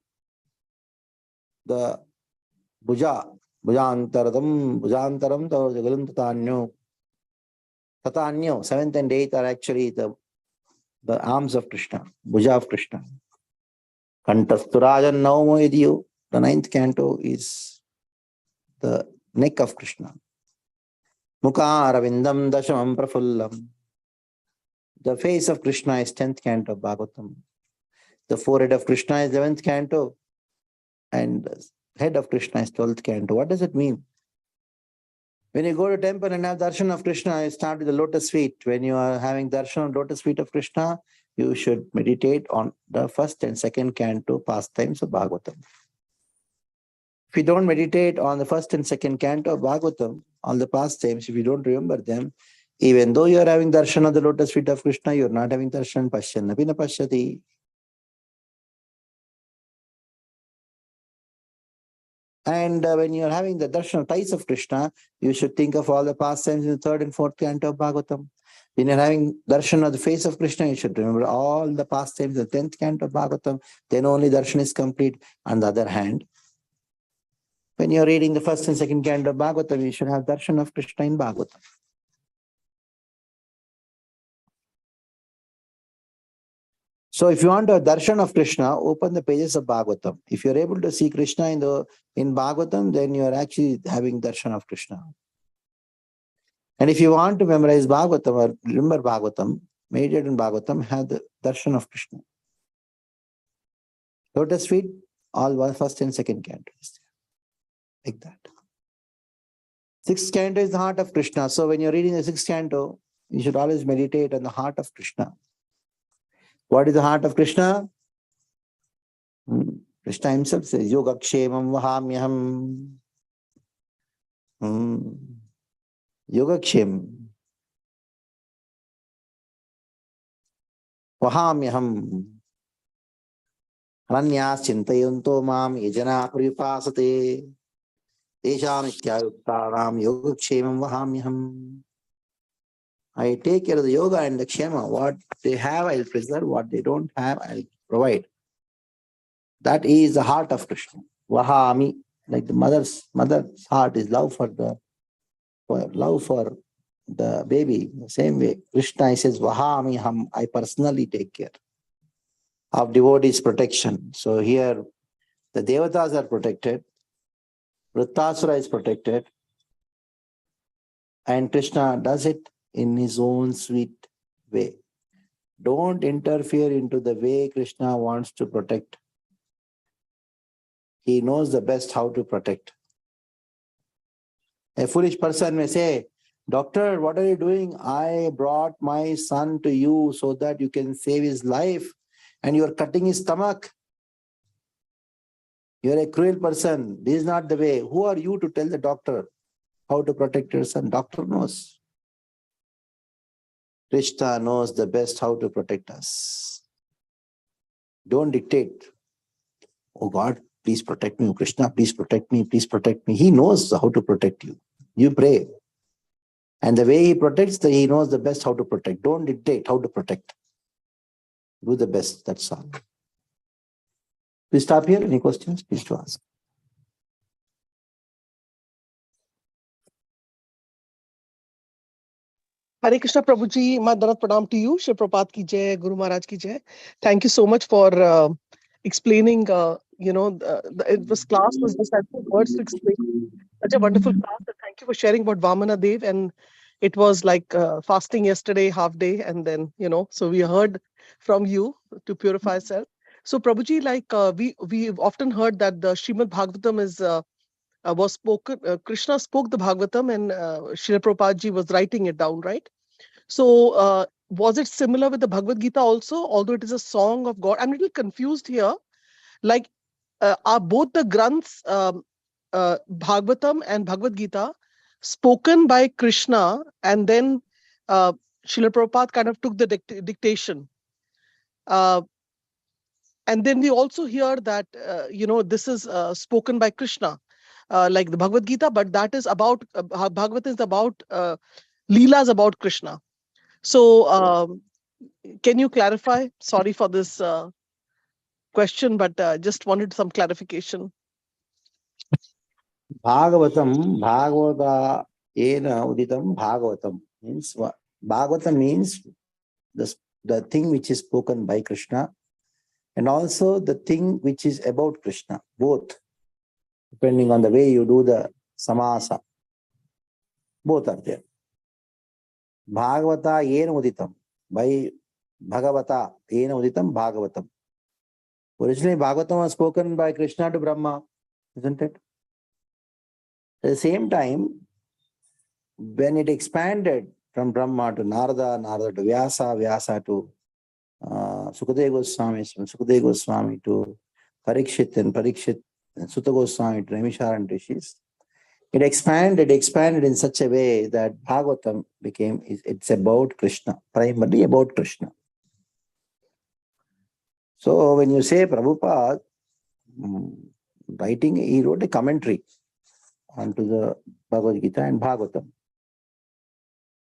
the Bhujantaram, Jagalam Tatanyo. Tatanyo, seventh and eighth are actually the arms of Krishna, Bhuja of Krishna. Kantasturajan Navamo Yadiyo, the ninth canto is the neck of Krishna. Mukha Aravindam Dashamam Prafullam. The face of Krishna is 10th canto of Bhagavatam. The forehead of Krishna is 11th canto. And the head of Krishna is 12th canto. What does it mean? When you go to temple and have darshan of Krishna, you start with the lotus feet. When you are having darshan of lotus feet of Krishna, you should meditate on the first and second canto pastimes of Bhagavatam. If you don't meditate on the first and second canto of Bhagavatam, all the pastimes, if you don't remember them, even though you are having darshan of the lotus feet of Krishna, you are not having darshan. Pashyannapi na pashyati. And when you are having the darshan of thighs of Krishna, you should think of all the pastimes in the third and fourth canto of Bhagavatam. When you are having darshan of the face of Krishna, you should remember all the pastimes in the 10th canto of Bhagavatam. Then only darshan is complete. On the other hand, when you are reading the first and second canto of Bhagavatam, you should have darshan of Krishna in Bhagavatam. So if you want a darshan of Krishna, open the pages of Bhagavatam. If you're able to see Krishna in Bhagavatam, then you are actually having darshan of Krishna. And if you want to memorize Bhagavatam or remember Bhagavatam, meditate on Bhagavatam, have the darshan of Krishna. Lotus feet, all one first and second canto is there. Like that. Sixth canto is the heart of Krishna. So when you're reading the sixth canto, you should always meditate on the heart of Krishna. What is the heart of Krishna? Krishna himself says, Yogakshemam vahamyaham. Yogakshemam vahamyaham. Ananyas chintayanto mam yajana pripasate. Eshan ityayuktaram yogakshemam vahamyaham. I take care of the yoga and the kshema. What they have, I'll preserve. What they don't have, I'll provide. That is the heart of Krishna. Vahami, like the mother's heart is love for the baby. The same way, Krishna, he says, Vahami ham, I personally take care of devotees' protection. So here, the devatas are protected, Vrittasura is protected, and Krishna does it in his own sweet way. Don't interfere into the way Krishna wants to protect. He knows the best how to protect. A foolish person may say, Doctor, what are you doing? I brought my son to you so that you can save his life, and you are cutting his stomach. You are a cruel person. This is not the way. Who are you to tell the doctor how to protect your son? Doctor knows. Krishna knows the best how to protect us. Don't dictate. Oh God, please protect me. Krishna, please protect me. Please protect me. He knows how to protect you. You pray. And the way he protects, he knows the best how to protect. Don't dictate how to protect. Do the best. That's all. Please stop here. Any questions? Please to ask. Hare Krishna Prabhuji, my Danat Pranam to you. Shri Prabhupada ki jai, Guru Maharaj ki jai. Thank you so much for explaining, it was class was just had words to explain. Such a wonderful class. And thank you for sharing about Vamana Dev. And it was like fasting yesterday, half day. And then, so we heard from you to purify self. So Prabhuji, like we've often heard that the Srimad Bhagvatam is was spoken, Krishna spoke the Bhagavatam and Srila Prabhupada ji was writing it down, right? So was it similar with the Bhagavad Gita also, although it is a song of God? I'm a little confused here. Like, are both the Granths, Bhagavatam and Bhagavad Gita, spoken by Krishna, and then Srila Prabhupada kind of took the dictation? And then we also hear that, this is spoken by Krishna, like the Bhagavad Gita, but that is about, Bhagavatam is about, Leelas about Krishna. So can you clarify? Sorry for this question, but just wanted some clarification. Bhagavatam, Bhagavata, Ena Uditam, Bhagavatam. Means what? Bhagavatam means the thing which is spoken by Krishna, and also the thing which is about Krishna, both, depending on the way you do the samasa. Both are there. Bhagavata Ena Uditam, by Bhagavata Ena Uditam, Bhagavatam. Originally, Bhagavatam was spoken by Krishna to Brahma, isn't it? At the same time, when it expanded from Brahma to Narada, Narada to Vyasa, Vyasa to Sukadeva Goswami, from Sukadeva Goswami to Parikshit, and Sutta Goswami to Naimisharan Rishis, it expanded in such a way that Bhagavatam it's about Krishna, primarily about Krishna. So when you say Prabhupada writing, he wrote a commentary onto the Bhagavad Gita and Bhagavatam.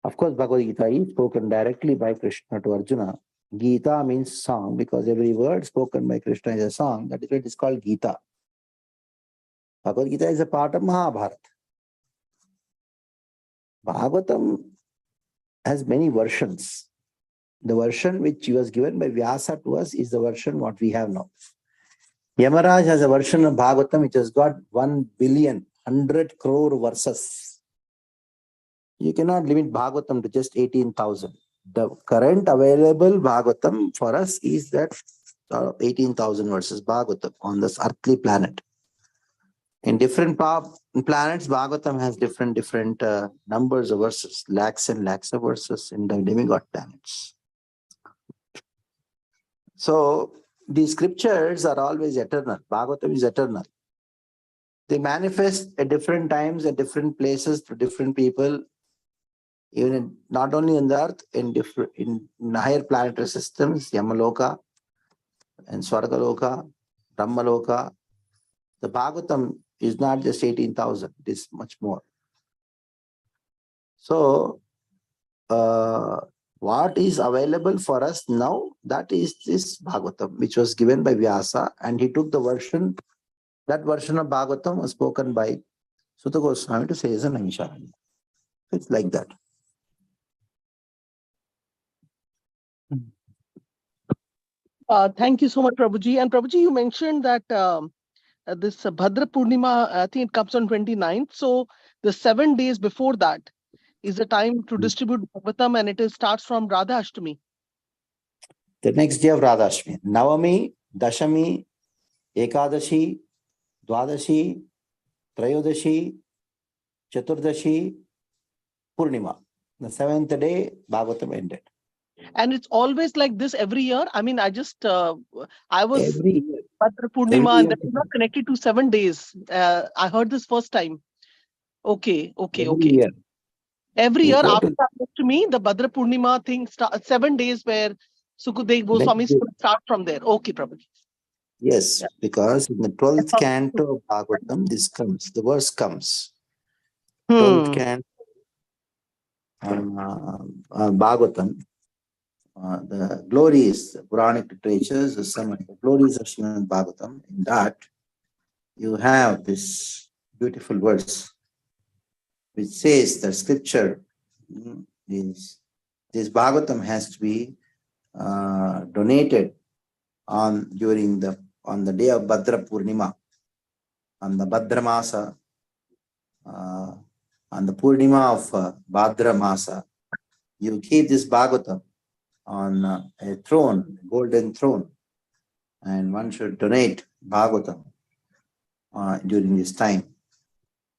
Of course, Bhagavad Gita is spoken directly by Krishna to Arjuna. Gita means song, because every word spoken by Krishna is a song. That is why it is called Gita. Bhagavad Gita is a part of Mahabharata. Bhagavatam has many versions. The version which was given by Vyasa to us is the version what we have now. Yamaraj has a version of Bhagavatam which has got 1,100 crore verses. You cannot limit Bhagavatam to just 18,000. The current available Bhagavatam for us is that 18,000 verses Bhagavatam on this earthly planet. In different planets, Bhagavatam has different numbers of verses, lakhs and lakhs of verses in the demigod planets. So these scriptures are always eternal. Bhagavatam is eternal. They manifest at different times, at different places, to different people, even not only on the earth, in higher planetary systems, Yamaloka and Swargaloka, Brahmaloka. The Bhagavatam is not just 18,000, it is much more. So What is available for us now, that is this Bhagavatam, which was given by Vyasa, and he took the version, that version of Bhagavatam was spoken by Sutta Goswami to say as an Naimisharanya. It's like that. Thank you so much, Prabhuji. And Prabhuji, you mentioned that this Bhadra Purnima, I think it comes on 29th. So the 7 days before that is the time to distribute Bhagavatam, and it starts from Radha Ashtami. The next day of Radha Ashtami, Navami, Dashami, Ekadashi, Dwadashi, Trayodashi, Chaturdashi, Purnima. The 7th day, Bhagavatam ended. And it's always like this every year. I mean, I was Every year. Bhadra Purnima, and that is not connected to 7 days. I heard this first time. Okay. Every year. Every You year go after to that, to me, the Bhadra Purnima thing starts 7 days where Sukadev Goswami start from there. Okay, Prabhuji. Yes, Yeah. because in the 12th canto of Bhagavatam, this comes, the verse comes. 12th canto Bhagavatam, the glories, the Puranic literatures, the glories of Srimad Bhagavatam. In that, you have this beautiful verse which says that scripture is, this Bhagavatam has to be donated on the day of Bhadra Purnima, on the Bhadra Masa, on the Purnima of Bhadra Masa. You keep this Bhagavatam on a throne, golden throne, and one should donate Bhagavatam during this time.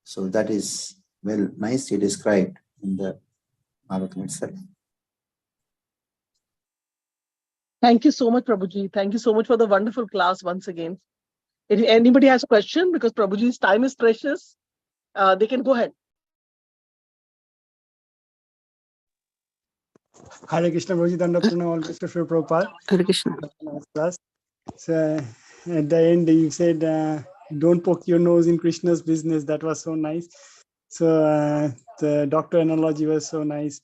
So that is well nicely described in the Bhagavatam itself. Thank you so much, Prabhuji. Thank you so much for the wonderful class once again. If anybody has a question, because Prabhuji's time is precious, they can go ahead. Hare Krishna, Prabhuji, Dandavat Pranam, all best to Prabhupada. Hare Krishna. Class. So at the end, you said, don't poke your nose in Krishna's business. That was so nice. So the doctor analogy was so nice.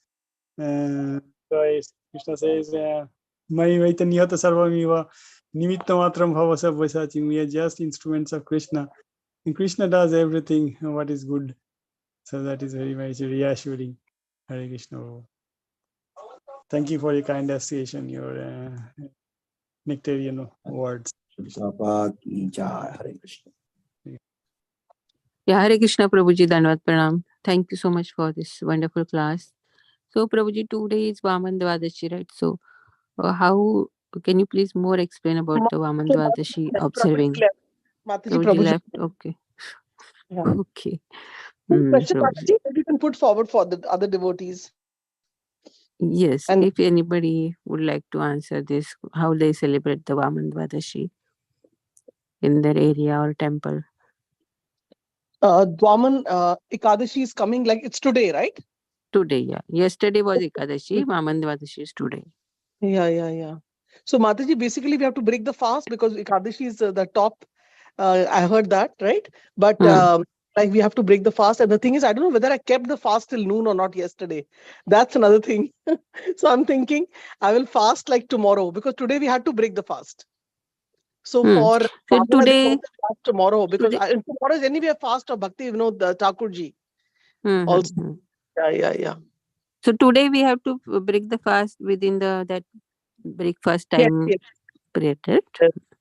So Krishna says, Mai Vaita Nihata Sarvamiva Nimitta Matram Bhava Sabvasati. We are just instruments of Krishna. And Krishna does everything what is good. So that is very much reassuring. Hare Krishna. Thank you for your kind association, your nectarian words. Yeah, Hare Krishna, Prabhuji, Dandavat Pranam. Thank you so much for this wonderful class. So, Prabhuji, today is Vaman Dvadashi, right? So, how can you please more explain about the Vaman Dvadashi observing? Prabhuji left. Okay. Yeah. Okay. Question, Mataji, that you can put forward for the other devotees. Yes, and if anybody would like to answer this, how they celebrate the Vaman Dvadashi in their area or temple. Dwaman Ekadashi is coming, like it's today, right? Today, yeah. Yesterday was Ekadashi, Vaman Dvadashi is today. Yeah. So Mataji, basically we have to break the fast because Ekadashi is the top. I heard that, right? But like we have to break the fast. And the thing is, I don't know whether I kept the fast till noon or not yesterday. That's another thing. So I'm thinking I will fast like tomorrow because today we had to break the fast. So for today, tomorrow, because tomorrow is anyway a fast of Bhakti, the Thakurji. Also. Yeah. So today we have to break the fast within that breakfast time period.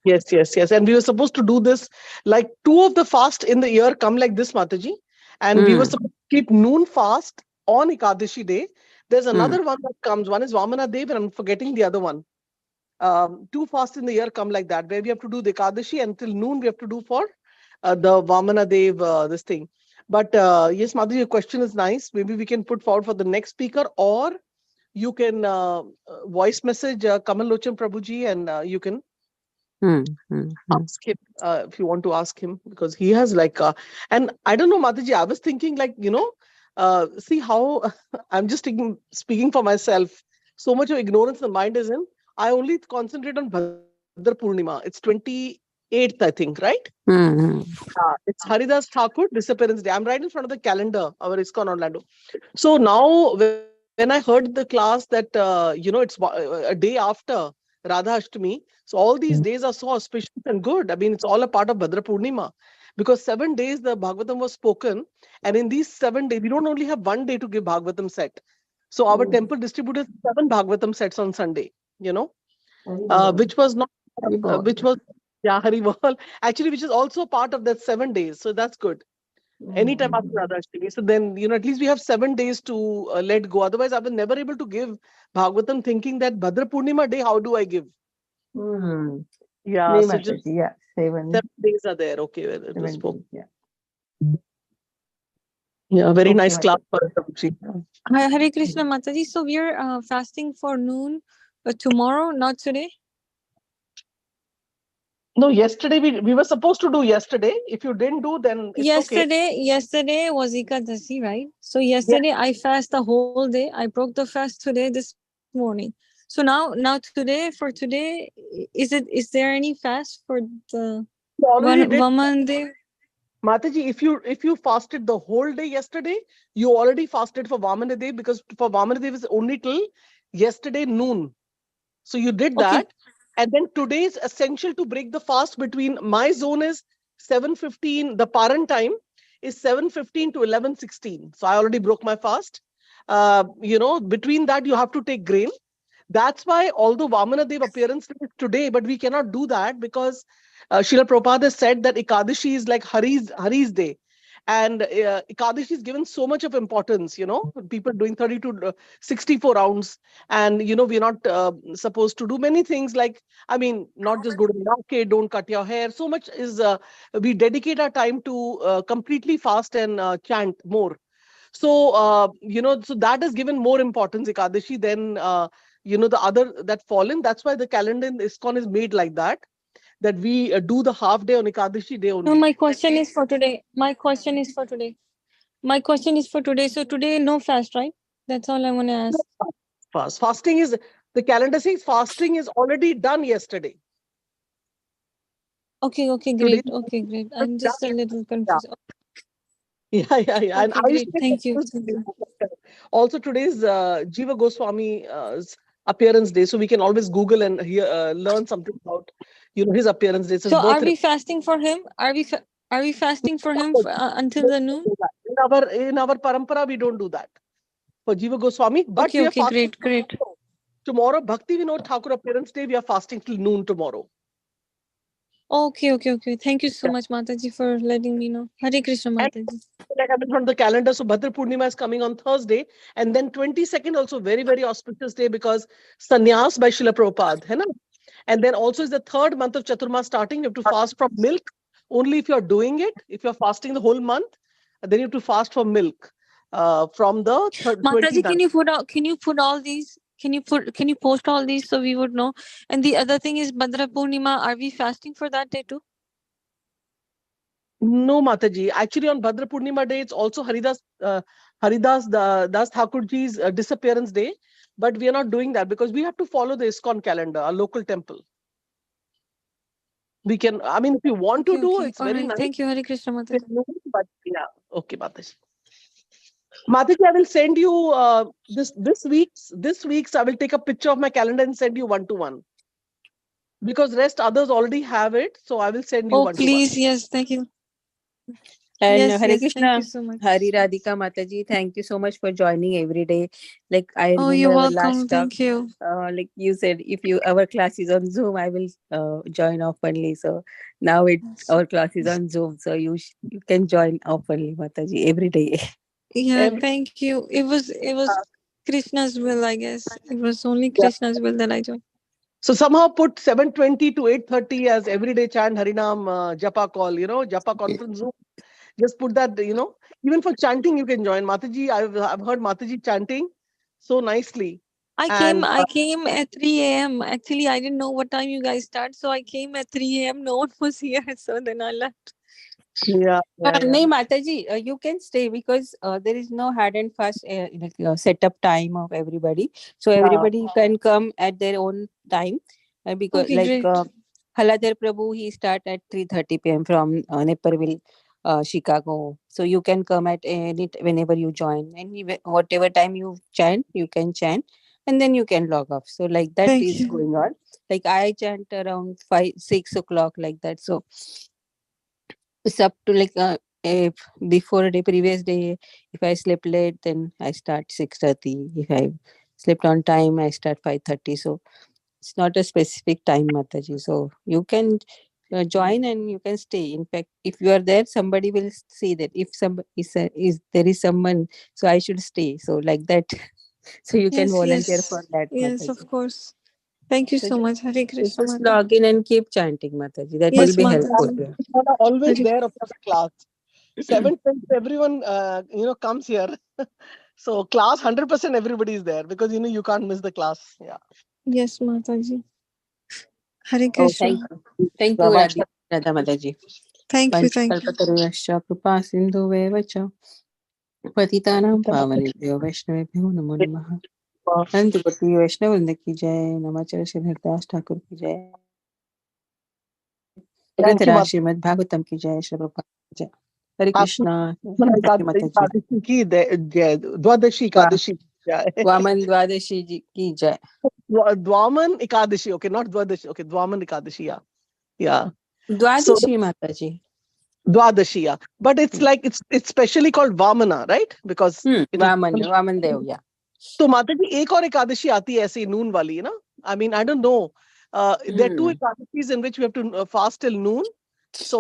Yes. And we were supposed to do this, like 2 of the fast in the year come like this, Mataji. And we were supposed to keep noon fast on Ekadashi day. There's another one that comes. One is Vamana Dev, and I'm forgetting the other one. 2 fasts in the year come like that, where we have to do the Ekadashi until noon we have to do for the Vamana Dev, this thing. But yes, Mataji, your question is nice. Maybe we can put forward for the next speaker, or you can voice message Kamal Lochan Prabhuji, and you can ask him if you want to ask him, because he has like and I don't know, Mataji, I was thinking like, see how I'm just speaking for myself. So much of ignorance the mind is in. I only concentrate on Bhadra Purnima. It's 28th, I think, right? It's Haridas Thakur disappearance day. I'm right in front of the calendar, our ISKCON Orlando. So now when I heard the class that, it's a day after Radha Ashtami, so all these days are so auspicious and good. I mean, it's all a part of Bhadra Purnima, because 7 days the Bhagavatam was spoken, and in these 7 days, we don't only have one day to give Bhagavatam set. So our temple distributed 7 Bhagavatam sets on Sunday, which was not, which was, yeah, Hari Bol, actually, which is also part of that 7 days. So that's good. Anytime after Radha Ashtami. So then, at least we have 7 days to let go. Otherwise, I was never able to give Bhagavatam, thinking that Bhadra Purnima day, how do I give? Yeah, so just 7 days are there. Okay, where it was spoken. Yeah, very Okay, nice class. Mataji. Hare Krishna Mataji. So we are fasting for noon tomorrow, not today? No, yesterday we were supposed to do yesterday. If you didn't do, then it's okay. Yesterday was Ekadasi, right? So yesterday I fast the whole day. I broke the fast today, this morning. So now today, for today, is there any fast for the You already did. Vaman day? Mataji, if you fasted the whole day yesterday, you already fasted for Vamana day, because for Vamana day was only till yesterday noon. So you did that. And then today is essential to break the fast between, my zone is 7:15, the parent time is 7:15 to 11:16. So I already broke my fast. Between that, you have to take grain. That's why, although Vamana Dev appearance is today, but we cannot do that, because Srila Prabhupada has said that Ekadashi is like Hari's day. And Ekadashi is given so much of importance, people doing 30 to 64 rounds. And, we're not supposed to do many things like, not just go to the market, don't cut your hair. So much is, we dedicate our time to completely fast and chant more. So, so that is given more importance, Ekadashi, than, the other that fallen. That's why the calendar in ISKCON is made like that we do the half day on Ekadashi day only. No, my question is for today. So today, no fast, right? That's all I want to ask. Fasting is, the calendar says fasting is already done yesterday. Okay, great. I'm just a little confused. Yeah. And great. Thank you. Also, today's Jiva Goswami's appearance day, so we can always Google and learn something about, his appearance day. So are we fasting for him? Are we fasting for him until the noon? In our parampara, we don't do that for Jiva Goswami. But we are fasting. Great. Tomorrow, Bhakti Vinod Thakur appearance day, we are fasting till noon tomorrow. Okay. Thank you so much, Mataji, for letting me know. Hare Krishna, Mataji. Like I've been on the calendar, so Bhadra Purnima is coming on Thursday, and then 22nd also very, very auspicious day, because Sannyas by Srila Prabhupada, hai na? And then also is the 3rd month of Chaturma starting. You have to fast from milk only if you're doing it. If you're fasting the whole month, then you have to fast from milk from the 3rd. Mataji, can you put all these? Can you post all these so we would know? And the other thing is Bhadra Purnima. Are we fasting for that day too? No, Mataji. Actually, on Bhadra Purnima day, it's also Haridas Das Thakurji's disappearance day. But we are not doing that because we have to follow the ISKCON calendar, our local temple. We can, if you want to do, it's very nice. Thank you, Hare Krishna, Mataji. But yeah, okay, Mataji. Mataji, I will send you this week's. I will take a picture of my calendar and send you 1-to-1. Because rest others already have it, so I will send you 1-to-1. Please, yes, thank you. And Hare Krishna, thank you so much. Hari Radhika Mataji, thank you so much for joining every day. Like I remember you're welcome. last Thank you. Like you said, if our class is on Zoom, I will join oftenly. So now our class is on Zoom, so you can join oftenly, Mataji, every day. Yeah, thank you. It was Krishna's will, I guess. It was only Krishna's will that I joined. So somehow put 7:20 to 8:30 as everyday chant Harinam Japa call, Japa conference Zoom. Just put that, even for chanting you can join. Mataji, I've heard Mataji chanting so nicely. I came at 3 a.m. Actually, I didn't know what time you guys start, so I came at 3 a.m. No one was here, so then I left. Yeah. No, Mataji, you can stay because there is no hard and fast setup time of everybody. So everybody can come at their own time. Because Haladhar Prabhu, he start at 3:30 p.m. from Nepparville. Chicago. So you can come at whenever you join, and whatever time you chant, you can chant, and then you can log off. So like that Thank is you. going on. Like I chant around 5, 6 o'clock like that. So it's up to like if before the previous day, if I slept late, then I start 6:30. If I slept on time, I start 5:30. So it's not a specific time, Mataji. So you can join and you can stay. In fact, if you are there, somebody will see that. If somebody is there is someone, so I should stay. So like that, so you can Yes, volunteer yes. for that, Yes, of Mataji. course. Thank you So so much. Hare you Krishna just Mata. log in and keep chanting, Mataji. That will Yes, be Mataji. helpful. You are always Hare. there after the class. 7 times everyone comes here. So class 100% everybody is there because you can't miss the class. Yeah. Yes, Mataji. Hare Oh, Krishna. thank you, Rama. Radha Mataji. Thank you. Thank you. Panchakalpatarunascha कृपा सिन्धुवेव च पतितानां पावनेभ्यो वैष्णवेभ्यो नमो नमः। अनंतकोटि वैष्णव वृंद की जय। नमाचार्य श्री हरिदास ठाकुर की जय। Thank you, ग्रंथराज Mata. Shrimad Bhagavatam की जय। श्री प्रभुपाद की जय। हरे आपको कृष्णा। थैंक यू माता जी। एकादशी की जय, द्वादशी एकादशी की जय। वामन द्वादशी जी की जय। Dwaman Ekadashi, okay, not Dwadashi, okay, Dwaman Ekadashi, yeah. Yeah. So द्वादशी माता जी। Dwadashi, yeah. But it's like it's specially called Vamana, right? Because it is. Vaman देव या। तो माता जी एक और एकादशी आती है ऐसे नून वाली, ना? I mean, I don't know. There are two ekadashis in which we have to fast till noon. So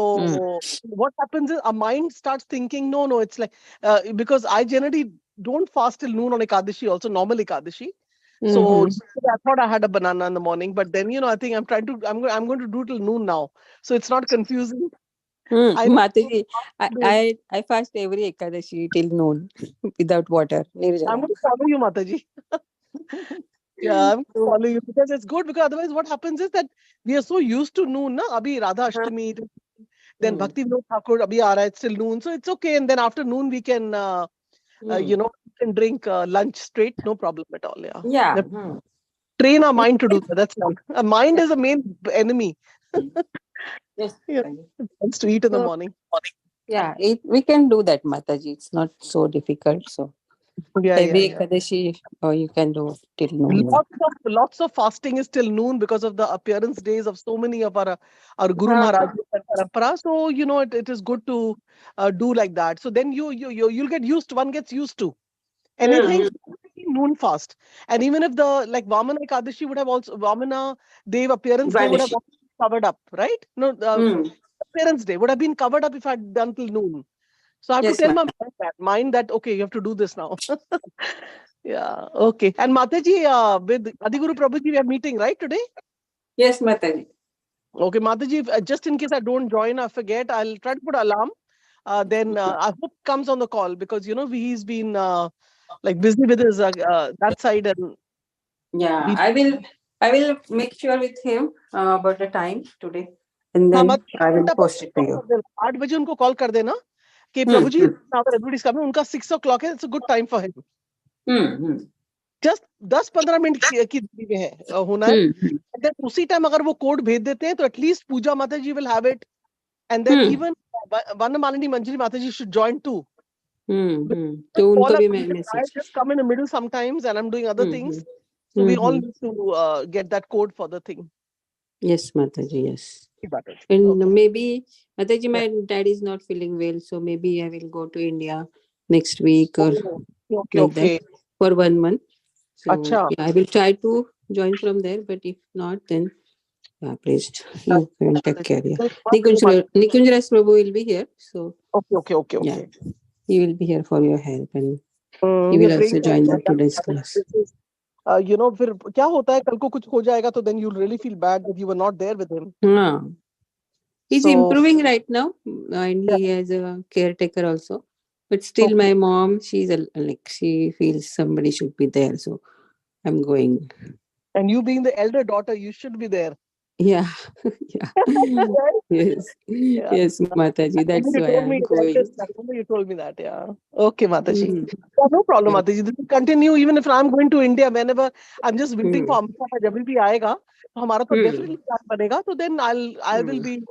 what happens is our mind starts thinking, no, it's like because I generally don't fast till noon on Ekadashi, also normal Ekadashi. So I thought I had a banana in the morning, but then I think I'm going to do till noon now. So it's not confusing. I know. माता जी, I fast every Ekadashi till noon without water. I'm Nirjala. going to follow you, Mataji. Yeah, I'm following you because it's good, because otherwise what happens is that we are so used to noon, na? Abhi Radha Ashtami, then Bhakti Vinod Thakur, abhi aa raha hai, it's still noon, so it's okay. And then after noon we can, can drink lunch straight, no problem at all. Yeah. Yeah. Train our mind to do that. That's all. Our mind is the main enemy. Yes. Yeah, it wants to eat in the So, morning. yeah, we can do that, Mataji. It's not so difficult. So Yeah. every Ekadashi, or you can do till noon. Lots of fasting is till noon because of the appearance days of so many of our Guru Maharaj and Parampara. So it is good to do like that. So then you'll get used. One gets used to anything noon fast. And even if the like Vamana Ekadashi would have also Vamana Dev appearance day would have also been covered up, right? No, appearance day would have been covered up if I had done till noon. So I have to tell my mind that okay, you have to do this now. Yeah, okay. And Mataji, with Adiguru Prabhuji, we are meeting, right, today? Yes, Mataji. Okay, Mataji, just in case I don't join, I forget, I'll try to put alarm. Then I hope comes on the call because, he's been like busy with his that side. And Yeah, I will make sure with him about the time today, and हाँ, then I will post it to you. 8 बजे उनको call कर देना कि प्रभुजी everybody's coming. उनका 6 o'clock है. It's a good time for him. Just 10-15 minute की दूरी में है होना है. And then उसी टाइम अगर वो कोड भेज देते हैं तो at least पूजा माता जी will have it. And then even Vana Malini Manjari Mataji should join too. तो उनको भी मैं I message. just come in the middle sometimes and I'm doing other things. So we all need to get that code for the thing. Yes, Mataji, yes. And maybe, Mataji, my dad is not feeling well, so maybe I will go to India next week or like that for 1 month. So yeah, I will try to join from there, but if not, then yeah, please you can take care. Yeah. Nikunjras Prabhu will be here, so okay. Yeah, he will be here for your help, and he will also join the today's class. फिर क्या होता है कल को कुछ हो जाएगा तो then you'll really feel bad that you were not there with him. He's improving right now, and he has a caretaker also. But still, my mom, she feels somebody should be there, so I'm going. And you being the elder daughter, you should be there. Yeah, yes, Mataji. That's why I'm going. You told me that, yeah. Okay, Mataji. No problem, Mataji. This will continue even if I'm going to India. Whenever I'm just waiting for Amrita, जब भी आएगा, तो हमारा तो definitely plan बनेगा. So then I will be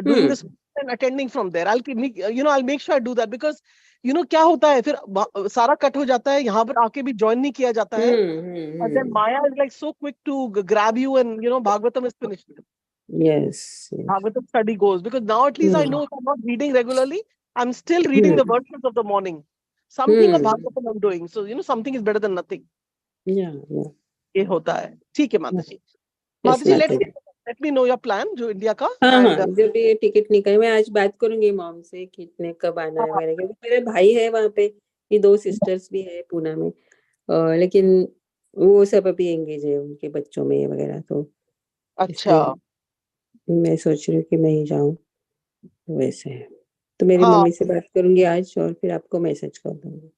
doing this and attending from there. I'll make sure I do that because क्या होता है फिर सारा कट हो जाता है, यहाँ पर आके भी ज्वाइन नहीं किया जाता है. And then Maya is like so quick to grab you, and Bhagavatam is finished. Yes. Bhagavatam study goes, because now at least I know if I'm not reading regularly, I'm still reading the verses of the morning. Something of Bhagavatam I'm doing. So, something is better than nothing. Yeah. ये होता है. ठीक है माता जी. माता जी, let me know your plan जो India का. हाँ, जब ये टिकट निकले मैं आज बात करूंगी मॉम से कितने कब आना है वगैरह, क्योंकि मेरे भाई है वहाँ पे, ये 2 सिस्टर्स भी है पूना में, लेकिन वो सब अभी एंगेज है उनके बच्चों में वगैरह, तो अच्छा मैं सोच रही हूँ कि मैं ही जाऊँ वैसे. तो मेरी मम्मी से बात करूंगी आज और फिर आपको मैसेज कर दूंगी.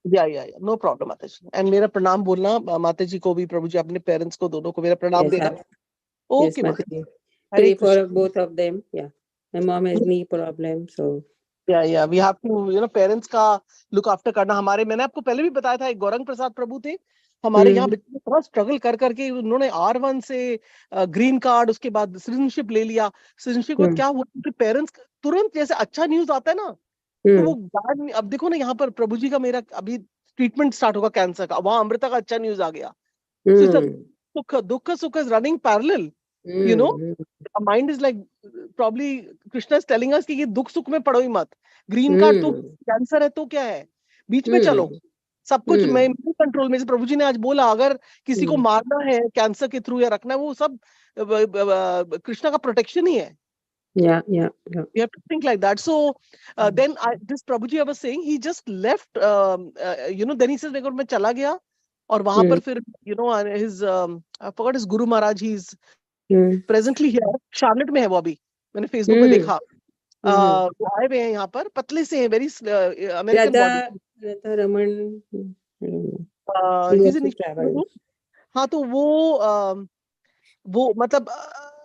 या नो प्रॉब्लम माता जी. एंड मेरा प्रणाम बोलना माता जी को भी, प्रभु जी अपने पेरेंट्स को दोनों को मेरा प्रणाम देना. ओके माता जी. Pray for both of them. Yeah, my mom has knee problem, so we have to parents का लुक आफ्टर करना. मैंने आपको पहले भी बताया था, एक गौरंग प्रसाद प्रभु थे हमारे यहाँ, थोड़ा स्ट्रगल कर करके उन्होंने R1 से ग्रीन कार्ड, उसके बाद सिटीजनशिप ले लिया. सिटीजनशिप को क्या हुआ कि पेरेंट्स तुरंत जैसे अच्छा न्यूज आता है ना, तो वो बाद. अब देखो ना, यहाँ पर प्रभु जी का मेरा अभी ट्रीटमेंट स्टार्ट होगा कैंसर का, वहां अमृता का अच्छा न्यूज आ गया. दुख सुख is running parallel. Mind is like probably Krishna is telling us कि ये दुख सुख में पड़ो ही मत. ग्रीन कार्ड तो कैंसर है तो क्या है, बीच में चलो. सब कुछ मैं कंट्रोल में. प्रभु जी ने आज बोला, अगर किसी को मारना है कैंसर के थ्रू या रखना है, वो सब कृष्णा का प्रोटेक्शन ही है. Yeah. You have to think like that. So then this Prabhuji I was saying, he just left. Then he says, मैं चला गया और वहां पर फिर his I forgot his Guru Maharaj. He's presently here. Charlotte में है वो अभी. मैंने Facebook पे देखा. वो आए हुए हैं यहाँ पर, पतले से हैं, very American body. Radha Raman. हाँ, तो वो मतलब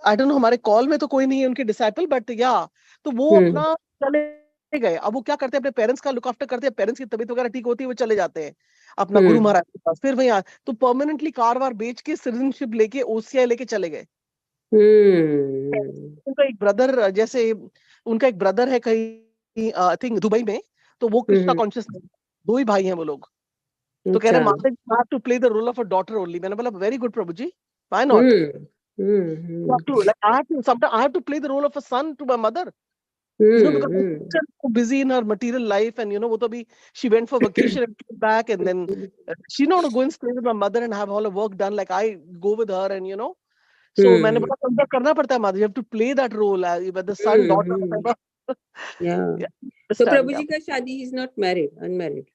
आई डोंट नो, हमारे कॉल में तो कोई नहीं है उनके डिसाइपल, बट तो वो अपना चले गए. अब वो क्या करते हैं, अपने पेरेंट्स का लुक आफ्टर करते हैं. पेरेंट्स की तबीयत वगैरह ठीक होती है, वो चले जाते हैं अपना गुरु महाराज के पास. फिर वही तो परमानेंटली कार वार बेच के सिटीजनशिप लेके OCI लेके चले गए. उनका एक ब्रदर, जैसे उनका एक ब्रदर है कहीं आई थिंक दुबई में, तो वो कृष्णा कॉन्शियस. 2 ही भाई हैं वो लोग. तो कह रहे Mata ji have to play the role of a daughter only. मैंने बोला very good Prabhu ji, why not. I have to play the role of a son to my mother, because she's so busy in her material life, and वो तो अभी she went for vacation and came back, and then she's not going to go and stay with my mother and have all her work done like I go with her, and so मैंने बोला consider करना पड़ता है माता, you have to play that role with the son, daughter, whatever. So Prabhuji का शादी is not married, unmarried.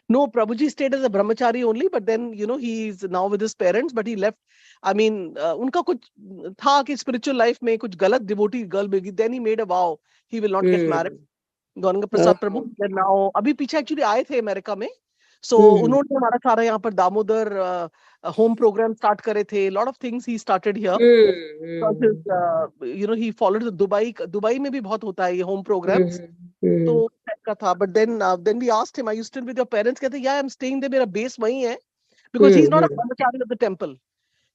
No, Prabhuji stayed as a brahmachari only, but then he is now with his parents, but he left. I mean, उनका कुछ था कि spiritual life में कुछ गलत devotee girl मिल गई. Then he made a vow he will not get married. Gaurang Prasad Prabhu. Now अभी पीछे actually आए थे अमेरिका में, so उन्होंने हमारा सारा यहाँ पर दामोदर home program start करे थे. Lot of things he started here. Because he followed the Dubai में भी बहुत होता है ये home programs. तो का था. But then we asked him, are you still with your parents? कहते yeah, I'm staying there. मेरा base वही है, because he's not a brahmachari of the temple.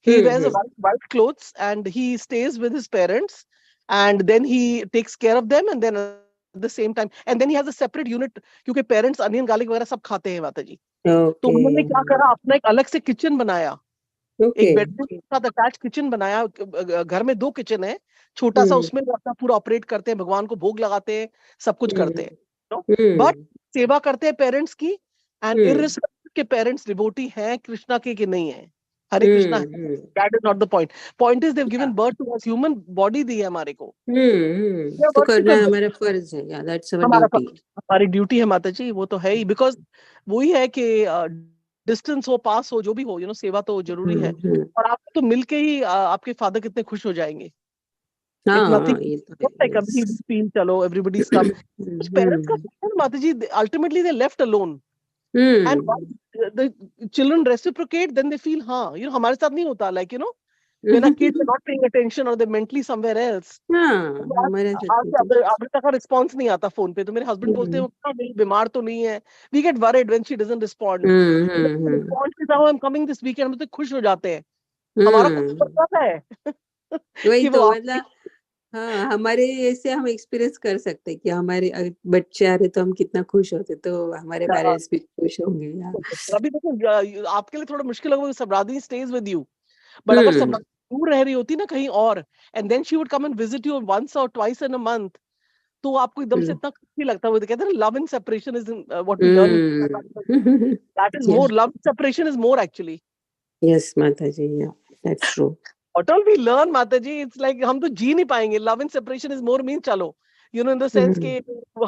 He wears a white clothes and he stays with his parents, and then he takes care of them, and then at the same time, and then he has a separate unit, क्योंकि parents onion garlic वगैरह सब खाते हैं माता जी. तो उन्होंने क्या करा, अपना एक अलग से किचन बनाया. एक बेडरूम के साथ अटैच किचन बनाया. घर में 2 किचन है, छोटा सा, उसमें अपना पूरा ऑपरेट करते हैं, भगवान को भोग लगाते हैं, सब कुछ करते हैं. बट सेवा करते हैं पेरेंट्स की, एंड इररिस्पेक्टिव के पेरेंट्स डिवोटी हैं कृष्णा के कि नहीं है, Hare Krishna, that is not the point. Point is they have given birth to us, human body दी है हमारे को. तो करना हमारा फर्ज है. Yeah that's our duty. हमारी ड्यूटी है माता जी, वो तो है ही. बिकॉज वही है कि डिस्टेंस हो, पास हो, जो भी हो, सेवा तो जरूरी है. और आप तो मिलके ही आपके फादर कितने खुश हो जाएंगे. चलो एवरीबॉडी कम. पेरेंट्स का Mata ji ultimately they left alone, and the children reciprocate, then they feel हमारे साथ नहीं होता, like when our kids are not paying attention or they're mentally somewhere else. Amrita का रिस्पॉन्स नहीं आता फोन पे, तो मेरे हस्बैंड बोलते हैं बीमार तो नहीं है. We get worried when she doesn't respond. I'm coming this weekend, हम तो खुश हो जाते हैं. हमारा खुश है वही तो मतलब हाँ, हमारे ऐसे हम एक्सपीरियंस कर सकते हैं कि हमारे बच्चे आ रहे तो हम कितना खुश होते, तो हमारे हाँ, पेरेंट्स भी खुश होंगे यार। अभी देखो आपके लिए थोड़ा मुश्किल होगा, सबरादनी स्टेज विद यू, बट अगर सबरादनी दूर रह रही होती ना कहीं और, and then she would come and visit you once or twice in a month, तो आपको एकदम से इतना खुशी लगता है। वो कहते हैं ना, love in separation is what we learn, that is more, love separation is more actually. Yes Mata ji, yeah that's true. What all we learn, Mataji, it's like हम तो जी नहीं पाएंगे। Love and separation is more mean चलो, you know, in the sense कि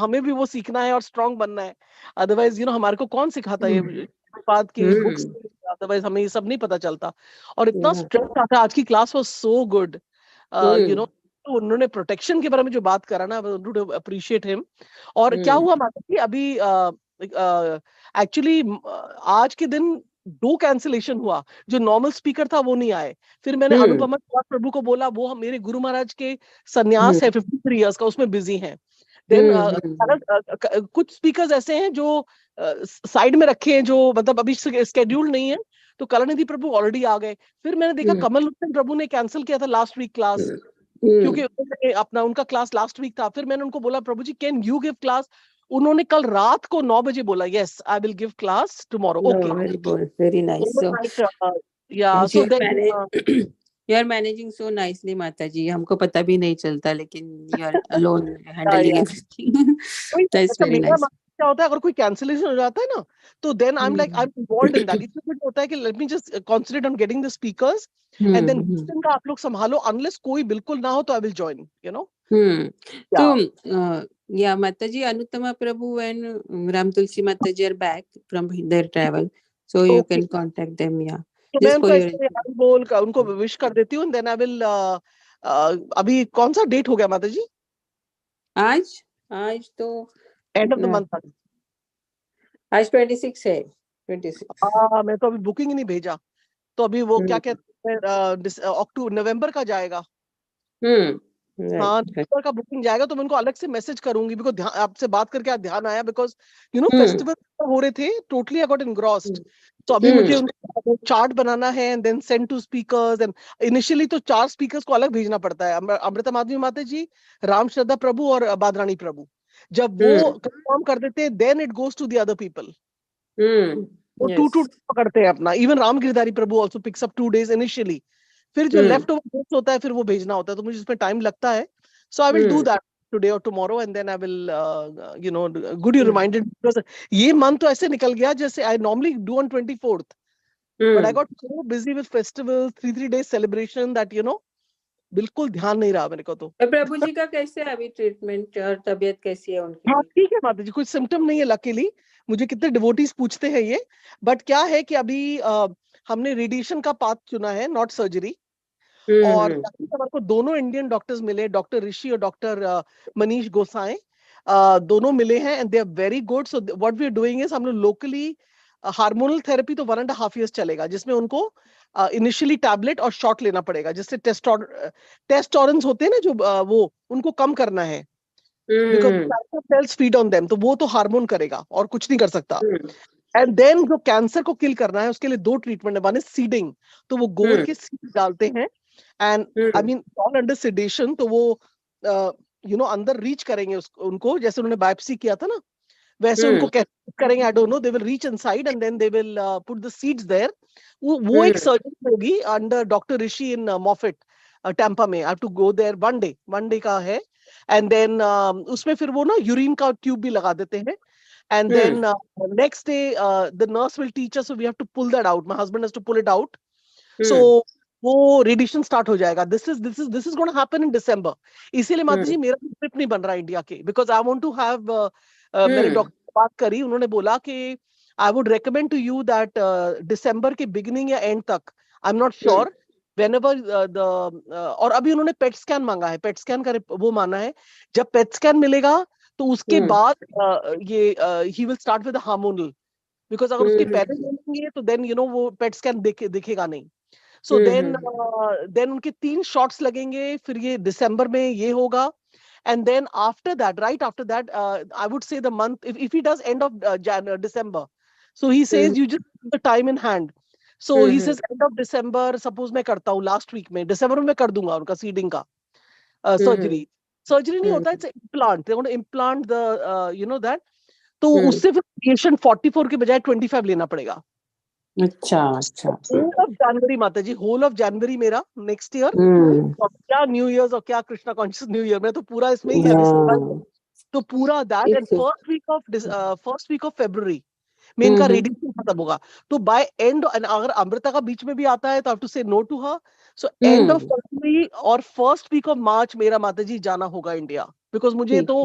हमें भी वो सीखना है और strong बनना है। Otherwise, you know, हमारे को कौन सिखाता है ये बात के बुक्स, अदरवाइज हमें ये सब नहीं पता चलता। और इतना स्ट्रेस आता, आज की class was so good, you know, उन्होंने प्रोटेक्शन के बारे में जो बात करा ना, अप्रिशिएट हिम। और क्या हुआ माताजी, अभी एक्चुअली आज के दिन 2 कैंसिलेशन हुआ, जो नॉर्मल स्पीकर था वो नहीं आए। फिर मैंने अनुपमा प्रभु को बोला, वो मेरे गुरु महाराज के सन्यास है 53 इयर्स का, उसमें बिजी हैं। देन कुछ स्पीकर्स ऐसे हैं जो साइड में रखे हैं, जो मतलब अभी स्केड्यूल नहीं है, तो कलानिधि प्रभु ऑलरेडी आ गए। फिर मैंने देखा कमल लोचन प्रभु ने कैंसिल किया था लास्ट वीक क्लास, क्योंकि अपना उनका क्लास लास्ट वीक था। फिर मैंने उनको बोला, Prabhu ji can you give class? उन्होंने कल रात को 9 बजे बोला, yes I will give class tomorrow. Okay, very nice. Yeah so then you are managing so nicely Mata ji, हमको पता भी नहीं चलता, लेकिन you are alone handling everything, that's very nice. क्या होता है, अगर कोई कैंसिलेशन हो जाता है ना, तो then I am like, I am involved in that. इसमें कुछ होता है कि let me just concentrate on getting the speakers, and then का आप लोग संभालो, अनलेस कोई बिल्कुल ना हो तो I will join, you know. तो yeah, Mataji, Anutama Prabhu and Ram Tulsi Mataji are back from their travel, so you can contact them. Yeah, तो मैं उनको ऐसे बोल कर उनको विश कर देती हूँ, देन आई विल। अभी कौन सा डेट हो गया माताजी? आज तो एंड ऑफ द मंथ, आज 26 है, 26। मैं तो अभी बुकिंग ही नहीं भेजा, तो अभी वो क्या कहते हैं, अक्टूबर नवंबर का जाएगा। हाँ, नवंबर का बुकिंग जाएगा, तो मैं उनको अलग से मैसेज करूंगी, बिकॉज आपसे बात करके आज ध्यान आया, बिकॉज यू नो फेस्टिवल हो रहे थे, टोटली आई गॉट एनग्रॉस्ड। तो अभी मुझे उनको चार्ट बनाना है, and then send to speakers, and initially तो 4 स्पीकर्स को अलग भेजना पड़ता है, अमृता माधवी माता जी, राम श्रद्धा प्रभु और बादरानी प्रभु। जब वो कंफर्म कर देते हैं, then it goes to the other people. वो 2 पकड़ते हैं अपना। Even Ram Girdhari Prabhu also picks up 2 days initially. फिर जो लेफ्ट ओवर होता है, फिर वो भेजना होता है, तो मुझे इसमें टाइम लगता है। So I will do that today और tomorrow, and then I will, you know, good you reminded, because ये मंथ तो ऐसे निकल गया जैसे I normally do on 24th, but I got so busy with festival, 3 days celebration, that you know, बिल्कुल ध्यान नहीं रहा मेरे को। तो प्रभु जी का कैसे है अभी ट्रीटमेंट और तबीयत कैसी है उनकी? हाँ ठीक है माता जी, कोई सिम्टम नहीं है लकीली। मुझे कितने डिवोटीज पूछते हैं ये, बट क्या है कि अभी हमने रेडिएशन का पाथ चुना है, नॉट सर्जरी। और हमारे को दोनों इंडियन डॉक्टर्स मिले, डॉक्टर ऋषि और डॉक्टर मनीष गोसाई, दोनों मिले हैं, and they are very good. So what we are doing is, हम लोग लोकली हार्मोनल थेरेपी तो 1.5 years चलेगा, जिसमें उनको इनिशियली टैबलेट और शॉट लेना पड़ेगा, जिससे टेस्टोरेंस होते हैं ना, जो वो उनको कम करना है, because cells feed on them, तो वो तो हार्मोन करेगा और कुछ नहीं कर सकता। एंड देन जो कैंसर को किल करना है, उसके लिए 2 ट्रीटमेंट है। वन इज सीडिंग, तो वो गोर के सीड डालते हैं, and I mean all under sedation, तो वो यू नो अंदर रीच करेंगे उनको, जैसे उन्होंने बायोप्सी किया था ना, वैसे उनको कैसे करेंगे, I don't know, they will reach inside and then they will put the seeds there. वो एक सर्जरी होगी under doctor Rishi in Moffitt, Tampa में। I have to go there, 1 day का है। एंड देन उसमें फिर वो ना यूरिन का ट्यूब भी लगा देते हैं, and then next day the nurse will teach us, so we have to pull that out, my husband has to pull it out, so वो रेडिएशन स्टार्ट हो जाएगा। This is gonna happen in December। इसीलिए माता जी मेरा trip नहीं बन रहा India के, because I want to have, मैंने डॉक्टर से बात करी, उन्होंने बोला कि I would recommend to you that December के बिगिनिंग या एंड तक, I am not sure, whenever और अभी उन्होंने पेट स्कैन मांगा है, पेट स्कैन का वो माना है। जब पेट स्कैन मिलेगा तो उसके बाद ये he will start with hormonal, because अगर उसके पहले लेंगे तो देन यू नो वो पेट स्कैन दिखेगा नहीं। सो देन उनके 3 शॉट्स लगेंगे, फिर ये December में ये होगा, and then after that, right after that, I would say the month, if he does end of December, so he says you just put the time in hand, so he says end of December, suppose मैं करता हूँ last week में December में मैं कर दूंगा उनका seeding का, सर्जरी नहीं होता, it's implant, they want to implant the you know that, तो उससे फिर पेशेंट 44 के बजाय 25 लेना पड़ेगा। अच्छा अच्छा। होल ऑफ जनवरी माता जी, होल ऑफ जनवरी मेरा नेक्स्ट ईयर, क्या न्यू ईयर और क्या कृष्णा कॉन्शियस न्यू ईयर, मैं तो पूरा इसमें ही है अभी survival। तो पूरा that end first week of February में इनका रेडिएशन खत्म होगा। तो बाय एंड, अगर अमृता का बीच में भी आता है तो I have to say no to her. So end of फरवरी और फर्स्ट वीक ऑफ मार्च मेरा माता जी जाना होगा इंडिया, बिकॉज मुझे तो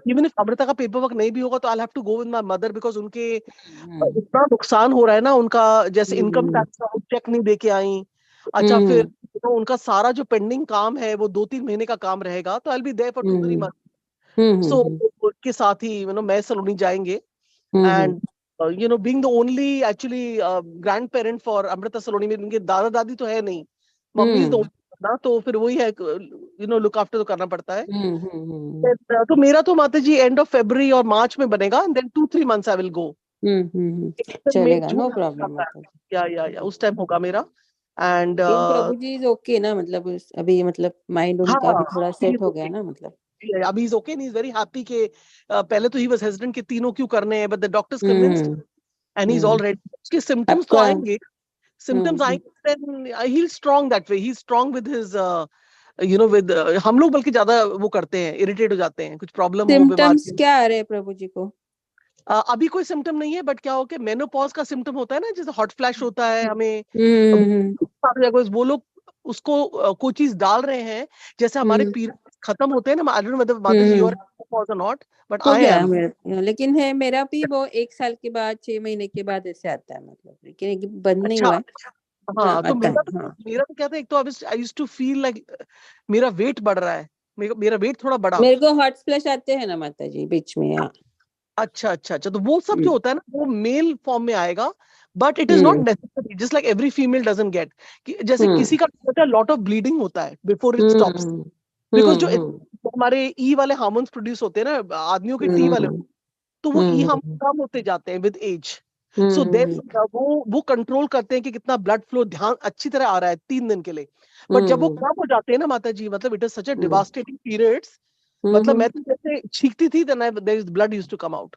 इवन इफ अमृता का पेपर वर्क नहीं भी होगा तो I have to go with my mother, because उनके इतना नुकसान हो रहा है ना उनका, जैसे इनकम टैक्स का चेक नहीं दे के आई। अच्छा, फिर तो उनका सारा जो पेंडिंग काम है वो 2-3 महीने का काम रहेगा, तो I will be there for 2-3 month. सो उसके साथ ही मैं सलोनी जाएंगे, and being the only actually grandparent for Amrita Saloni, में उनके दादा दादी तो है नहीं, मम्मी तो ना, तो फिर वही है, लुक आफ्टर तो करना पड़ता है। तो मेरा तो माता जी एंड ऑफ फरवरी और मार्च में बनेगा, and then 2-3 months I will go। चलेगा, नो प्रॉब्लम। या उस टाइम होगा मेरा। And Prabhu ji is okay ना, मतलब अभी मतलब माइंड उनका भी थोड़ा सेट हो गया ना, मतलब अभी is okay, is very happy के पहले तो ही वाज हेजिटेंट कि तीनों क्यों करने हैं, but the doctors convinced and he is all ready. उसके सिम्टम्स तो आएंगे, सिम्टम्स आएंगे, then he is strong that way, he is strong with his with, हम लोग बल्कि ज्यादा वो करते हैं, इरिटेट हो जाते हैं, कुछ प्रॉब्लम हो, सिम्टम्स क्या आ रहे हैं प्रभु जी को? अभी कोई सिम्टम नहीं है, बट क्या हो के मेनोपॉज का सिम्टम होता है ना, जैसे हॉट फ्लैश होता है हमें, वो लोग उसको कोई चीज डाल रहे हैं, जैसे हमारे पीरियड्स खत्म होते हैं ना, आई डोंट नो वेदर माता जी योर मेनोपॉज और नॉट, बट आई एम। लेकिन है मेरा भी वो 1 साल के बाद 6 महीने के बाद ऐसे आता है, मतलब लेकिन बंद नहीं हुआ है। हाँ, तो मेरा तो क्या था, एक तो I used to feel like मेरा वेट बढ़ रहा है, मेरा वेट थोड़ा बढ़ा। मेरे को हॉट फ्लैश आते हैं ना माता जी बीच में। अच्छा, तो वो सब जो होता है ना, वो मेल फॉर्म में आएगा, but it is not necessary, just like every female doesn't get, जैसे किसी का लॉट ऑफ ब्लीडिंग होता है बिफोर इट स्टॉप्स, बिकॉज जो हमारे ई वाले हार्मोन्स प्रोड्यूस होते हैं ना आदमियों के टी वाले, तो वो ई हार्मोन कम होते जाते हैं विद एज। सो देन वो कंट्रोल करते हैं कि कितना ब्लड फ्लो ध्यान अच्छी तरह आ रहा है 3 दिन के लिए, बट जब वो कम हो जाते हैं ना माता जी, मतलब it is such a devastating periods, मतलब मैं तो जैसे छींकती थी, then there is blood used to come out.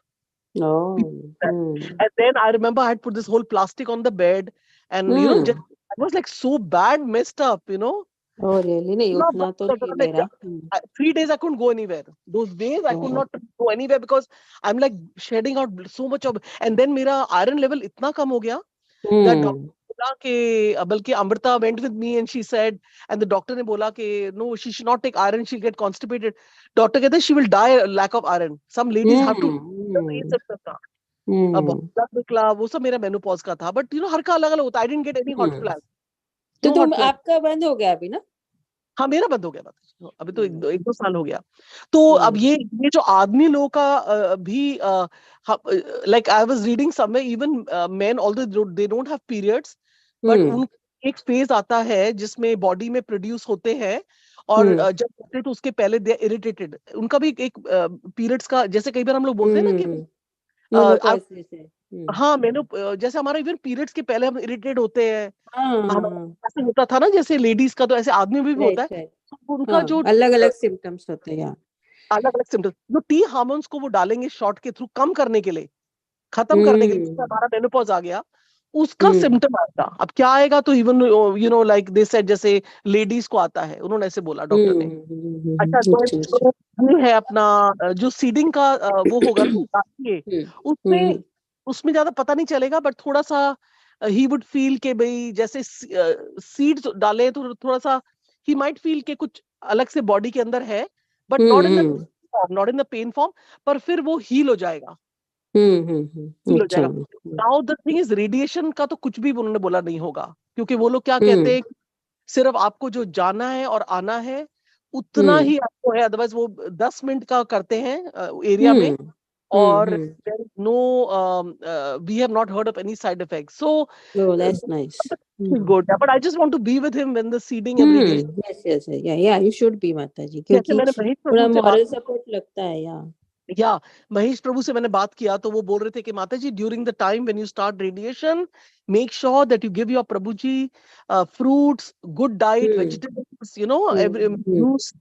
And then I remember I had put this whole plastic on the bed, and just, I was like so bad, messed up, Oh really? नहीं उतना तो नहीं मेरा। 3 days I couldn't go anywhere. Those days I could not go anywhere because I'm like shedding out so much of, and then मेरा iron level इतना कम हो गया that doctor बोला कि, बल्कि Amrita went with me and she said, and the doctor ने बोला कि no, she should not take iron, she'll get constipated. Doctor कहते she will die lack of iron. Some ladies have to ये सब था। अब blood निकला, वो सब मेरा मेनोपॉज का था, but हर का अलग अलग होता है। I didn't get any hot flash. तो तुम आपका बंद हो गया अभी ना? हाँ, मेरा बंद हो गया, अभी तो 1-2 साल हो गया। तो अब ये जो आदमी लोगों का भी, like I was reading somewhere, even main although they don't have periods, but उन एक फेज आता है जिसमें बॉडी में प्रोड्यूस होते हैं, और जब होते हैं तो उसके पहले दे इरिटेटेड, उनका भी एक पीरियड्स का, जैसे कई बार हम लोग बोलते हैं ना कि हाँ, मैंने जैसे हमारा इवन पीरियड्स के पहले हम इरिटेट होते हैं, ऐसे होता था ना, जैसे लेडीज का, तो ऐसे आदमी भी होता है, तो उनका जो अलग अलग सिम्टम्स होते हैं, अलग अलग सिम्टम्स, जो टी हार्मोन्स को वो डालेंगे शॉर्ट के थ्रू कम करने के लिए, खत्म करने के लिए, हमारा मेनोपॉज आ गया, उसका सिम्टम आएगा। अब क्या आएगा, तो इवन लाइक दे सेड, जैसे लेडीज को आता है, उन्होंने ऐसे बोला डॉक्टर ने। अच्छा, तो ये है अपना जो सीडिंग का वो होगा ना, उसमें ज्यादा पता नहीं चलेगा, बट थोड़ा सा ही वुड फील के भाई जैसे सीड्स डाले तो थोड़ा सा ही माइट फील के कुछ अलग से बॉडी के अंदर है, but not in the pain form, पर फिर वो हील हो जाएगा। Now the thing is, radiation का तो कुछ भी उन्होंने बोला नहीं होगा, क्योंकि वो लोग क्या कहते हैं, सिर्फ आपको जो जाना है और आना है उतना ही आपको है, अदरवाइज वो 10 मिनट का करते हैं एरिया में, और there is no we have not heard of any side effects, so that's nice. Good, but I just want to be with him when the seeding and radiation. Yes, yeah, you should be माता जी, क्योंकि थोड़ा moral support लगता है। या महेश प्रभु से मैंने बात किया, तो वो बोल रहे थे कि Mata ji, during the time when you start radiation, make sure that you give your Prabhu ji fruits, good diet, vegetables, every juice,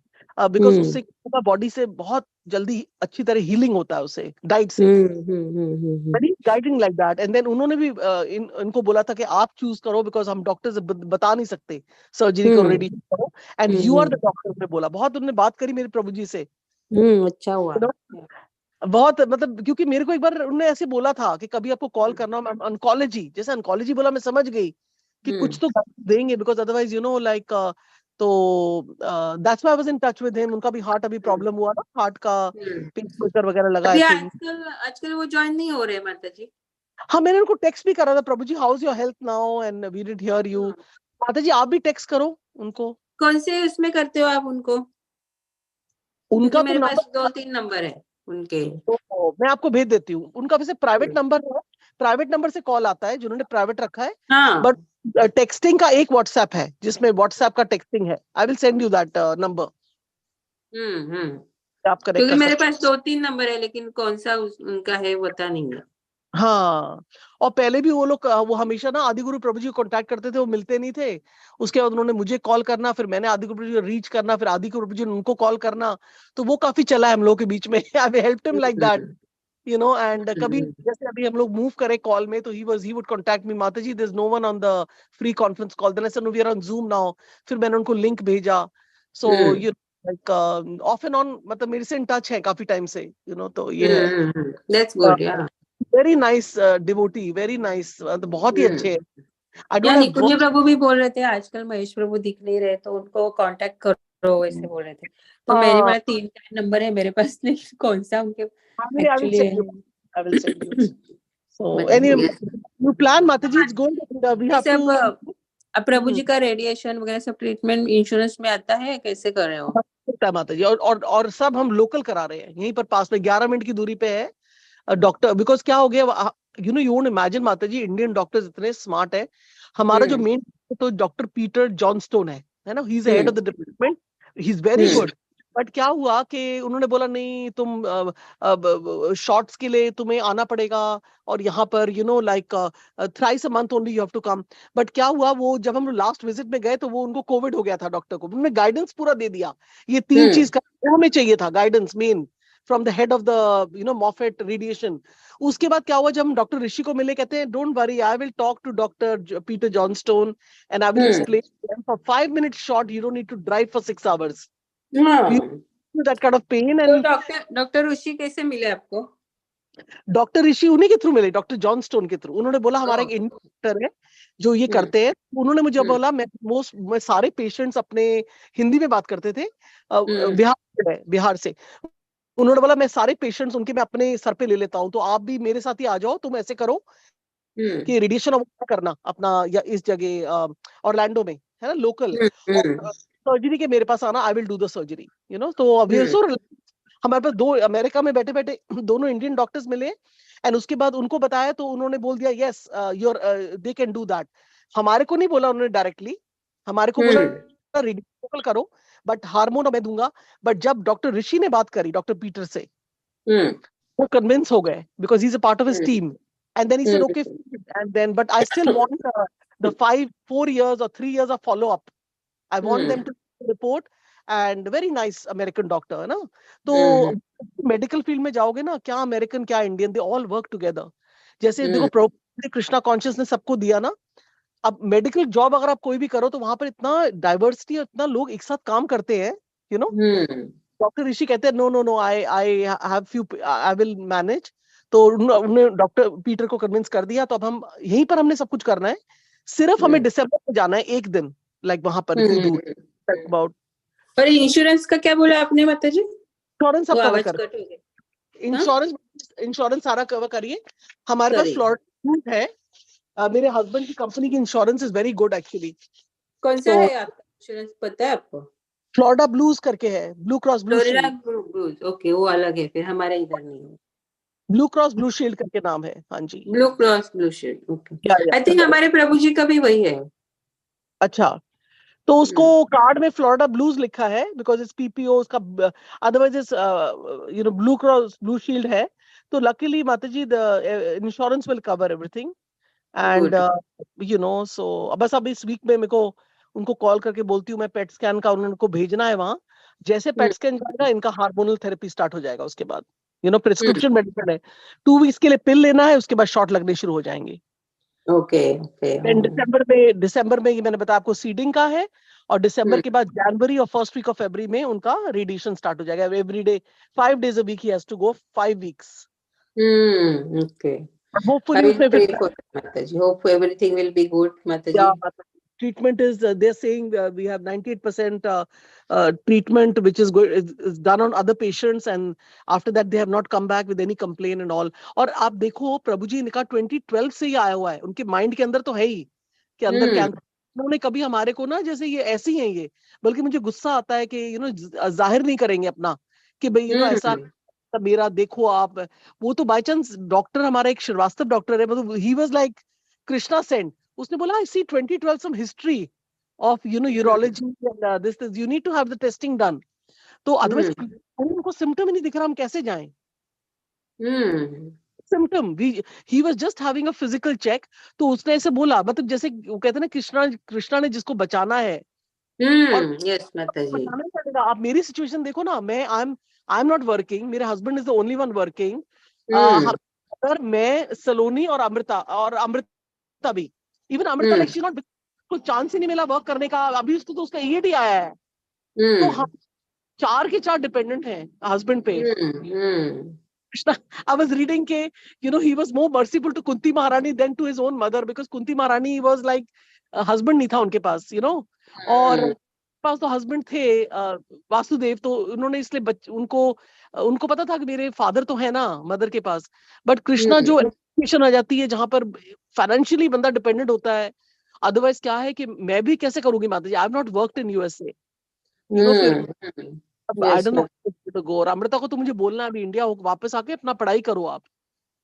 because उससे बॉडी से बहुत जल्दी अच्छी तरह हीलिंग होता है उससे, डाइट से, very guiding like that. And then उन्होंने भी इनको बोला था कि आप चूज करो, बिकॉज हम डॉक्टर से बता नहीं सकते सर्जरी करो, रेडिएशन करो, and you are the doctor ने बोला। बहुत उन्होंने बात करी मेरे प्रभु जी से, अच्छा हुआ। बहुत मतलब, क्योंकि मेरे को एक बार उन्होंने ऐसे बोला था कि कभी आपको कॉल करना हो, ऑन्कोलॉजी, जैसे ऑन्कोलॉजी बोला मैं समझ गई कि कुछ तो देंगे, because otherwise you know like, तो that's why I was in touch with him. उनका भी हार्ट अभी प्रॉब्लम हुआ ना, हार्ट का पेसमेकर वगैरह लगा, आई अभी थिंक। आजकल वो ज्वाइन नहीं हो रहे माता जी। हाँ, मैंने उनको टेक्स्ट भी करा था, Prabhu ji how is your health now, and we did hear you. Mata ji आप भी टेक्स्ट करो उनको। कौन से उसमें करते हो आप उनको? क्योंकि उनका तो मेरे पास नंबर 2-3 नंबर है उनके। तो मैं आपको भेज देती हूँ। उनका वैसे प्राइवेट नंबर है, प्राइवेट नंबर से कॉल आता है जिन्होंने प्राइवेट रखा है, हाँ। बट टेक्सटिंग का एक व्हाट्सएप है जिसमें व्हाट्सएप का टेक्सटिंग है। I will send you that number, आप कनेक्ट क्योंकि कर मेरे सकते पास 2-3 नंबर है, लेकिन कौन सा उनका है पता नहीं है। हाँ। और पहले भी वो लोग वो हमेशा ना आदि गुरु प्रभु जी को कांटेक्ट करते थे, वो मिलते नहीं थे। उसके बाद उन्होंने मुझे कॉल करना, फिर मैंने आदि गुरु प्रभु जी को रीच करना, फिर आदि गुरु प्रभु जी ने उनको कॉल करना, तो वो काफी चला है हम लोग के बीच में। आई helped him like that, you know, and कभी जैसे अभी हम लोग मूव करे कॉल में, तो he would contact me, माता जी there's no one on the free conference call, then I said no, we are on Zoom now। फिर मैंने उनको लिंक भेजा, so you like off and on, मतलब मेरे से इन टच है काफी टाइम से, you know, तो ये है। दैट्स गुड या। Very nice devotee, very nice, बहुत ही अच्छे। आई डोंट हैव निकुंज प्रभु भी बोल रहे थे आजकल महेश प्रभु दिख नहीं रहे, तो उनको कांटेक्ट करो ऐसे बोल रहे थे। तो मेरे पास 3-4 नंबर है मेरे पास, लेकिन कौन सा उनके एक्चुअली है। I will send you। So anyway, you plan, Mataji, it's going to, we have सब to। अब प्रभु जी का रेडिएशन वगैरह सब ट्रीटमेंट इंश्योरेंस में आता है, कैसे कर रहे हो? होता है माता जी, और सब हम लोकल करा रहे हैं, यहीं पर पास में 11 मिनट की दूरी पे है डॉक्टर। बिकॉज क्या हो गया, you know, you won't imagine माता जी, इंडियन डॉक्टर्स इतने स्मार्ट है। हमारा जो मेन तो डॉक्टर पीटर जॉनस्टोन है ना, he is the head of the department, he is very good. But क्या हुआ कि उन्होंने बोला नहीं, तुम शॉर्ट्स के लिए तुम्हें आना पड़ेगा, और यहाँ पर you know like thrice a month only you have to come. But क्या हुआ, वो जब हम लास्ट विजिट में गए तो वो उनको कोविड हो गया था, डॉक्टर को उन्होंने गाइडेंस पूरा दे दिया। ये 3 चीज का हमें चाहिए था guidance, main from the head of the you know Moffitt radiation. उसके बाद क्या हुआ, जब हम डॉक्टर ऋषि को मिले, कहते हैं don't worry, I will talk to doctor Peter Johnstone and I will explain for 5 minute short, you don't need to drive for 6 hours, that kind of pain। तो and डॉक्टर ऋषि कैसे मिले आपको? डॉक्टर ऋषि उन्हीं के थ्रू मिले, doctor Johnstone के through. उन्होंने बोला हमारा एक इंडियन डॉक्टर है जो ये करते हैं। उन्होंने मुझे बोला, मैं सारे पेशेंट्स अपने हिंदी में बात करते थे, बिहार से। उन्होंने बोला मैं सारे पेशेंट्स उनके मैं अपने सर पे ले लेता हूँ, तो आप भी मेरे साथ ही आ जाओ। तुम ऐसे करो कि रेडिएशन अवॉइड करना अपना, या इस जगह ऑर्लैंडो में है ना लोकल, और सर्जरी के मेरे पास आना, आई will do the surgery, you know. तो अभी हमारे पास 2 अमेरिका में बैठे बैठे दोनों इंडियन डॉक्टर्स मिले, एंड उसके बाद उनको बताया तो उन्होंने बोल दिया yes your they can do that. हमारे को नहीं बोला उन्होंने डायरेक्टली, हमारे को बोला रेडियो करो, बट हार्मोन मैं दूंगा। बट जब डॉक्टर ऋषि ने बात करी डॉक्टर पीटर से, वो कन्विंस हो गए, because he is a part of his team. And then he said okay, and then but I still want the 4 years or 3 years of follow up. I want them to report, and very nice American doctor है ना। तो medical field में जाओगे ना, क्या American क्या Indian, they all work together. जैसे देखो प्रभु कृष्णा कॉन्शियसनेस सबको दिया ना, अब मेडिकल जॉब अगर आप कोई भी करो तो वहां पर इतना डाइवर्सिटी, इतना लोग एक साथ काम करते हैं, यू नो। डॉक्टर ऋषि कहते हैं no no no, I have few, I will manage. तो उन्होंने डॉक्टर पीटर को कन्विंस कर दिया। तो अब हम यहीं पर हमने सब कुछ करना है, सिर्फ हमें दिसंबर में जाना है एक दिन, लाइक वहां पर इतनी दूर अबाउट। और इंश्योरेंस का क्या बोला आपने माता जी? इंश्योरेंस सब कवर कर, कट हो गया। इंश्योरेंस सारा कवर करिए। हमारे पास फ्लोरिडा है, मेरे हस्बैंड की कंपनी की insurance is very good actually. कौन सा है आपका इंश्योरेंस, पता है आपको? फ्लोरिडा ब्लूज करके है, blue cross blue Florida shield. Blues, okay, वो अलग है, फिर हमारे इधर नहीं है। ब्लू क्रॉस ब्लू शील्ड करके नाम है, हाँ जी। Blue cross blue shield, okay. Yeah I think हमारे प्रभु जी का भी वही है। अच्छा, तो उसको कार्ड में फ्लोरिडा ब्लूज लिखा है, बिकॉज इट्स पीपीओ उसका, otherwise is you know blue cross blue shield है। तो luckily Mata ji the insurance will cover everything, and you know so बस अब इस वीक में मेरे को उनको कॉल करके बोलती हूँ मैं, पेट स्कैन का उनको भेजना है वहां, जैसे पेट स्कैन जाएगा इनका हार्मोनल थेरेपी स्टार्ट हो जाएगा। उसके बाद प्रिस्क्रिप्शन मेडिसिन है, 2 वीक्स के लिए पिल लेना है, उसके बाद शॉट लगने शुरू हो जाएंगे। Okay okay. दिसंबर में ये मैंने बताया आपको सीडिंग का है, और दिसंबर के बाद जनवरी और फर्स्ट वीक ऑफ फरवरी में उनका रेडिएशन स्टार्ट हो जाएगा। Every day 5 days a week he has to go 5 weeks. Okay. Hopefully I will उसमें pray फिर for you, Mataji. Hope everything will be good, Mataji. yeah, treatment is they're saying we have 98% treatment which is good is done on other patients, and after that they have not come back with any complaint and all. और आप देखो प्रभु जी इनका 2012 से ही आया हुआ है, उनके mind के अंदर तो है ही कि अंदर कैंसर। उन्होंने कभी हमारे को ना जैसे ये ऐसे ही हैं ये, बल्कि मुझे गुस्सा आता है कि जाहिर नहीं करेंगे अपना कि भाई ऐसा मेरा देखो आप। वो तो बाय चांस डॉक्टर हमारा एक श्रीवास्तव डॉक्टर है, मतलब he was like Krishna sent. उसने बोला I see 2012 some history of urology and this you need to have the testing done. तो अदरवाइज उनको सिम्टम ही नहीं दिख रहा, हम कैसे जाएं? Symptom he was just having a physical check. तो उसने ऐसे बोला, मतलब जैसे वो कहते हैं ना कृष्णा ने जिसको बचाना है और यस माताजी। बचाना ही पड़ेगा। आप मेरी सिचुएशन देखो ना, मैं आई एम नॉट वर्किंग, मेरे husband is the only one working. अगर मैं सलोनी और अमृता भी, even Amrita like she not, को चांस ही नहीं मिला वर्क करने का। अभी उसको तो उसका ईएडी आया है, तो हम 4 के 4 डिपेंडेंट हैं हस्बैंड पे। I was reading ke he was more merciful to Kunti Maharani than to his own mother, because Kunti Maharani was like husband नहीं था उनके पास, और पास तो हस्बैंड थे वासुदेव। तो उन्होंने इसलिए उनको पता था कि मेरे फादर तो है ना मदर के पास। बट कृष्णा जो एजुकेशन आ जाती है जहां पर फाइनेंशियली बंदा डिपेंडेंट होता है, अदरवाइज क्या है कि मैं भी कैसे करूंगी Mata ji, I have not worked in USA, फिर I don't know to go. और अमृता को तो मुझे बोलना है अभी इंडिया वापस आके अपना पढ़ाई करो, आप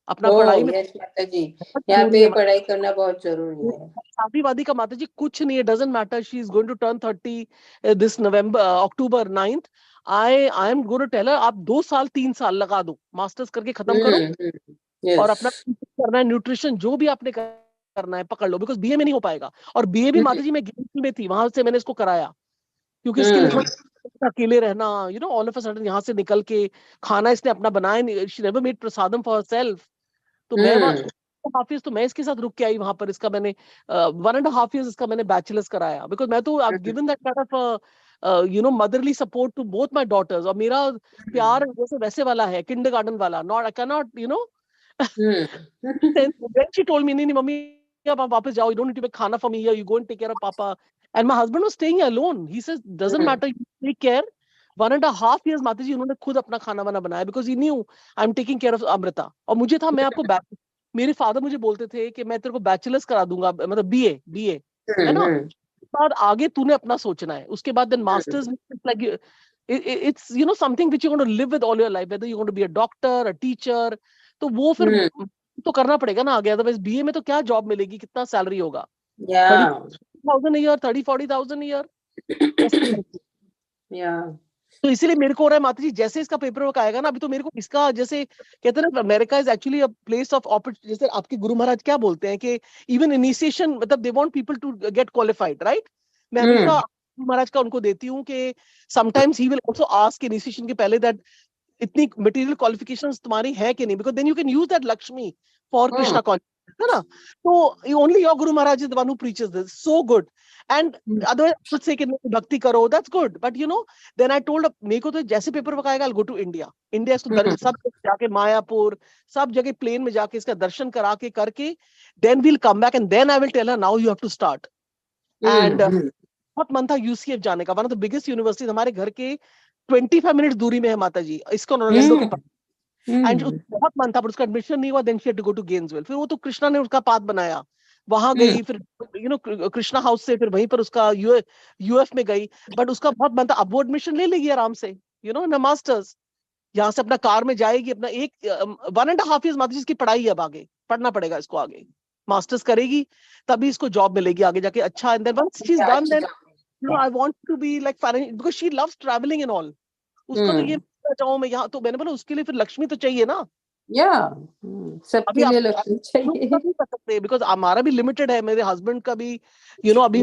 अपना पढ़ाई में माताजी, यहाँ पे पढ़ाई करना बहुत जरूरी है। शादी वादी का माता जी कुछ नहीं है, doesn't matter. She is going to turn 30 this October 9th। I am going to tell her आप 2 साल 3 साल लगा दो, मास्टर्स करके खत्म करो और अपना करना है न्यूट्रिशन, जो भी आपने करना है पकड़ लो, बिकॉज बीए में नहीं हो पाएगा। और बीए भी माता जी मैं गेम्स में थी, वहां से मैंने इसको कराया, क्योंकि इसके लिए अकेले रहना, ऑल ऑफ अ सडन यहाँ से निकल के खाना इसने अपना बनाया, she never made prasadam for herself. तो मैं हाफिज तो मैं इसके साथ रुक के आई वहां पर। इसका मैंने 1.5 years इसका मैंने बैचलर्स कराया, बिकॉज मैं तो I given that kind of motherly support to both my daughters. और मेरा प्यार जैसे वैसे वाला है, किंडरगार्टन वाला, not I can not then she told me, नहीं मम्मी अब आप वापस जाओ, you don't need to make खाना for me here, you go and take care of papa. And my husband was staying alone. He says doesn't matter, you take care. 1.5 years माता जी उन्होंने खुद अपना खाना वाना बनाया, because he knew I'm taking care of Amrita. और मुझे था मैं आपको मेरे फादर मुझे बोलते थे कि मैं तेरे को बैचलर्स करा दूंगा, मतलब बीए है ना, बाद आगे तूने अपना सोचना है। उसके बाद then masters, like it's something which you're going to live with all your life, whether you're going to be a doctor, a teacher, तो वो फिर तो करना पड़ेगा ना आगे, अदरवाइज बीए में तो क्या जॉब मिलेगी, कितना सैलरी होगा, 30,000 a year, 30-40,000 a year। तो इसीलिए मेरे को हो रहा है माता जी, जैसे इसका पेपर वर्क आएगा ना, अभी तो मेरे को इसका जैसे कहते हैं ना, America is actually a place of opportunity. जैसे आपके गुरु महाराज क्या बोलते हैं कि इवन इनिशिएशन, मतलब they want people to get qualified, right. मैं हमेशा गुरु महाराज का उनको देती हूँ कि sometimes he will also ask initiation के पहले दैट इतनी मटेरियल क्वालिफिकेशंस तुम्हारी है कि नहीं, because then you can use that Lakshmi for Krishna consciousness, है ना। तो only your guru Maharaj is the one who preaches this, so good. And otherwise कुछ से कि भक्ति करो, that's good, but then I told मेरे को तो जैसे पेपर वर्क आएगा, आई गो टू इंडिया तो सब जाके मायापुर सब जगह प्लेन में जाके इसका दर्शन करा के करके then we'll come back and then I will tell her now you have to start. And बहुत मन था यूसीएफ जाने का, one of the biggest universities हमारे घर के 25 मिनट दूरी में है माता जी, इसको ऑर्लैंडो के पास। एंड बहुत मन था, पर उसका एडमिशन नहीं हुआ, then she had to go to Gainesville. फिर वो तो कृष्णा ने उसका पाथ बनाया, वहां गई, फिर कृष्णा हाउस से फिर वहीं पर उसका यूएफ में गई। बट उसका बहुत मन था, अब वो एडमिशन ले लेगी आराम से, ना मास्टर्स यहाँ से अपना कार में जाएगी, अपना 1.5 years माता जी इसकी पढ़ाई है, अब आगे पढ़ना पड़ेगा इसको, आगे मास्टर्स करेगी तभी इसको जॉब मिलेगी आगे जाके अच्छा। And then once she is done, then I want to be like because she loves traveling and all. उसका तो ये चाहूँ मैं यहाँ, तो मैंने बोला उसके लिए फिर लक्ष्मी तो चाहिए ना। सबके लिए लक्ष्मी चाहिए, कर सकते, बिकॉज हमारा भी लिमिटेड है, मेरे हस्बैंड का भी अभी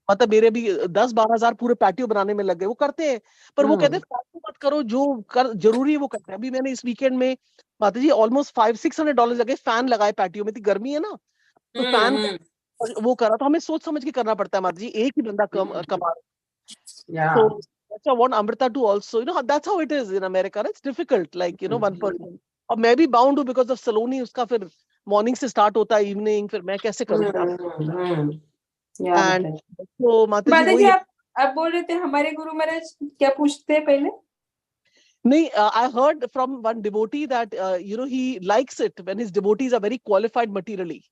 मतलब मेरे भी 10-12 हजार पूरे पैटियो बनाने में लग गए। वो करते हैं, पर वो कहते हैं फालतू मत करो, जो कर जरूरी है वो करते हैं। अभी मैंने इस वीकेंड में माता जी ऑलमोस्ट $500-600 लगे, फैन लगाए पैटियो में, इतनी गर्मी है ना, तो फैन वो करा। तो हमें सोच समझ के करना पड़ता है माता जी, एक ही बंदा कमा। So that's I want Amrita to also, that's how it is in America. It's difficult, like, one person. और मैं भी bound हूँ because of Saloni, उसका फिर morning से start होता है, evening, फिर मैं कैसे करूँ? And so माता जी वही आप बोल रहे थे हमारे गुरु महाराज क्या पूछते हैं पहले? नहीं, I heard from one devotee that he likes it when his devotees are very qualified materially.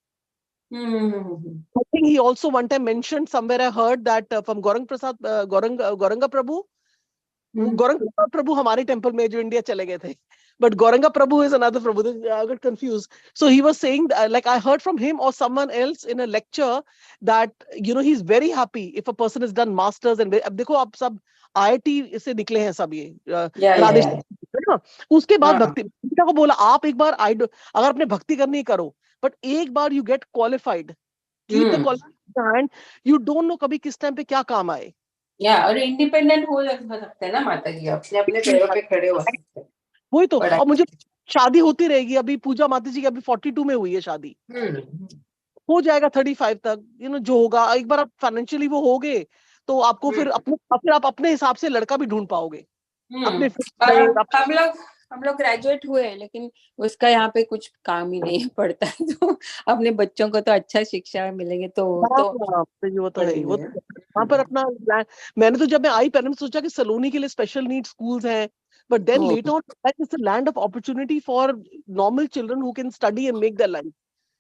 I think he also one time mentioned somewhere, I heard that from Gauranga Prabhu. Gauranga Prabhu हमारे temple में जो India चले गए थे, but Gauranga Prabhu is another Prabhu. I got confused. So he was saying, like I heard from him or someone else in a lecture that he's very happy if a person has done masters. And अब देखो आप सब IIT से निकले हैं सब, ये राधेश्याम, है ना? उसके बाद भक्ति को बोला आप एक बार अगर अपने भक्ति करनी करो, बट एक बार you get qualified, keep the qualified, you don't know कभी किस टाइम पे क्या काम आए। और इंडिपेंडेंट हो सकते हैं ना माता जी, अपने अपने पैरों पे खड़े हो सकते हैं। वही तो, और मुझे शादी होती रहेगी। अभी पूजा माता जी की अभी 42 में हुई है शादी, हो जाएगा 35 तक, जो होगा। एक बार आप फाइनेंशियली वो हो गए तो आपको फिर आप अपने हिसाब से लड़का भी ढूंढ पाओगे अपने। हम लोग ग्रेजुएट हुए हैं, लेकिन उसका यहाँ पे कुछ काम ही नहीं पड़ता है, तो अपने बच्चों को तो अच्छा शिक्षा मिलेंगे तो वो तो है ही। वो वहां पर अपना मैंने तो जब मैं आई पहले सोचा कि सलोनी के लिए स्पेशल नीड स्कूल्स हैं, but then later on that is the land of opportunity for normal children who can study and make their life.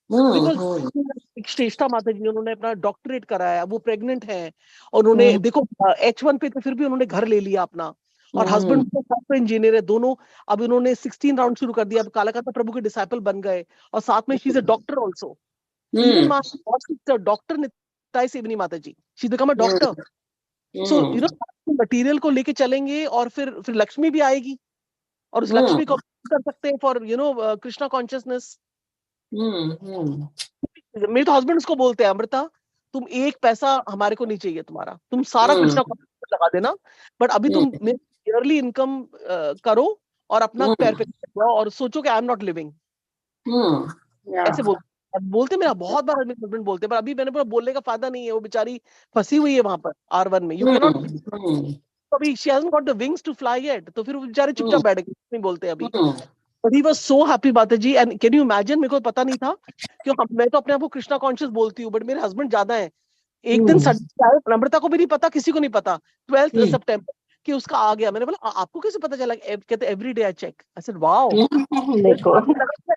Because Shreshtha Mata ji उन्होंने अपना डॉक्टरेट कराया, वो प्रेग्नेंट है, और उन्होंने देखो H1 पे थे, फिर भी उन्होंने घर ले लिया अपना, और हस्बैंड सॉफ्टवेयर इंजीनियर है दोनों। अब उन्होंने 16 राउंड शुरू कर दिया, अब कालाकाता प्रभु के डिसाइपल बन गए, और साथ में she is a doctor also. Even my sister, Dr. Nitai Sevani माता जी, she's become a doctor. So material को लेके चलेंगे, और फिर लक्ष्मी भी आएगी, और उस लक्ष्मी को कर सकते हैं फॉर कृष्णा कॉन्शियसनेस। मेरे तो हस्बैंड उसको बोलते हैं, अमृता तुम एक पैसा हमारे को नहीं चाहिए तुम्हारा, तुम सारा कृष्णा कॉन्शियसनेस लगा देना, बट अभी तुम ईयरली इनकम करो और अपना पैर पे जाओ, और सोचो कि आई एम नॉट लिविंग। ऐसे बोलते मेरा बहुत बार मेरे हस्बैंड बोलते, पर अभी मैंने बोला बोलने का फायदा नहीं है, वो बेचारी फंसी हुई है वहां पर R1 में, यू कैन नॉट, अभी she hasn't got the wings to fly yet, तो फिर वो बेचारे चुपचाप बैठ गए, नहीं बोलते अभी। But he was so happy बात जी, and can you imagine, मेरे को पता नहीं था क्यों, मैं तो अपने आप को कृष्णा कॉन्शियस बोलती हूँ, बट मेरे हस्बैंड ज्यादा है। एक दिन नम्रता को भी नहीं पता, किसी को नहीं पता, 12 सितंबर कि उसका आ गया। मैंने बोला आपको कैसे पता चला? कहते every day I check. I said wow,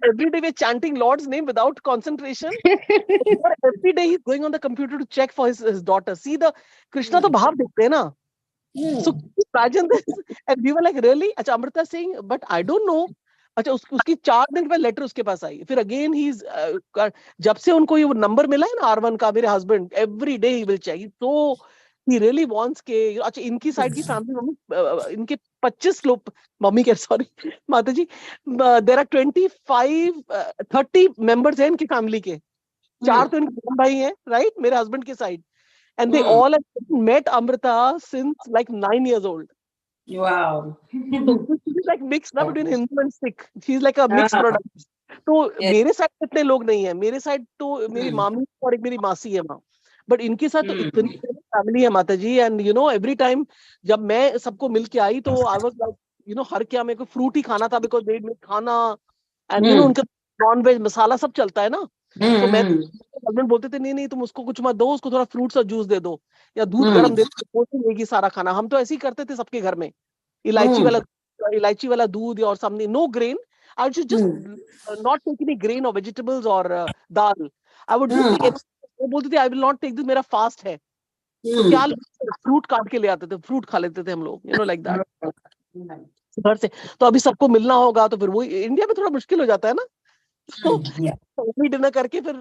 every day we chanting lord's name without concentration, every day he is going on the computer to check for his daughter. See the Krishna तो भाव देखते हैं ना। So imagine this, and we were like really? अच्छा, Amrita Singh, but I don't know. अच्छा, उसकी 4 दिन बाद लेटर उसके पास आई, फिर अगेन ही जब से उनको ये नंबर मिला है ना R1 का, मेरे husband every day he will check, तो ही रियली वांट्स के। अच्छा, इनकी साइड की फैमिली, मम्मी इनके 25 लोग, मम्मी के सॉरी माता जी, देयर आर 25-30 मेंबर्स हैं इनकी फैमिली के, 4 तो इनके बहन भाई हैं, राइट, मेरे हस्बैंड के side, and they all have met Amrita since like 9 years old. Wow. So she's like mixed up between Hindu and Sikh. She's like a mixed product. तो मेरे साइड इतने लोग नहीं है, मेरे साइड तो मेरी मामी और एक मेरी मासी है वहाँ, बट इनके साथ तो इतनी फैमिली है माता जी। एंड एवरी टाइम जब मैं सबको मिल के आई तो आई वाज लाइक हर क्या, मेरे को फ्रूट ही खाना था, बिकॉज दे मेड खाना, एंड उनका नॉन वेज मसाला सब चलता है ना, तो मैं हस्बैंड बोलते थे नहीं तुम उसको कुछ मत दो, उसको थोड़ा फ्रूट सा जूस दे दो या दूध गर्म दे दो, वो लेगी सारा खाना। हम तो ऐसे ही करते थे सबके घर में, इलायची वाला दूध और something, no grain. I should just not take any grain or vegetables or dal, I would just, वो बोलते थे I will not take this, मेरा फास्ट है, तो क्या फ्रूट काट के ले आते थे, फ्रूट खा लेते थे हम लोग, लाइक दैट घर से। तो अभी सबको मिलना होगा तो फिर वो इंडिया में थोड़ा मुश्किल हो जाता है ना, तो डिनर करके फिर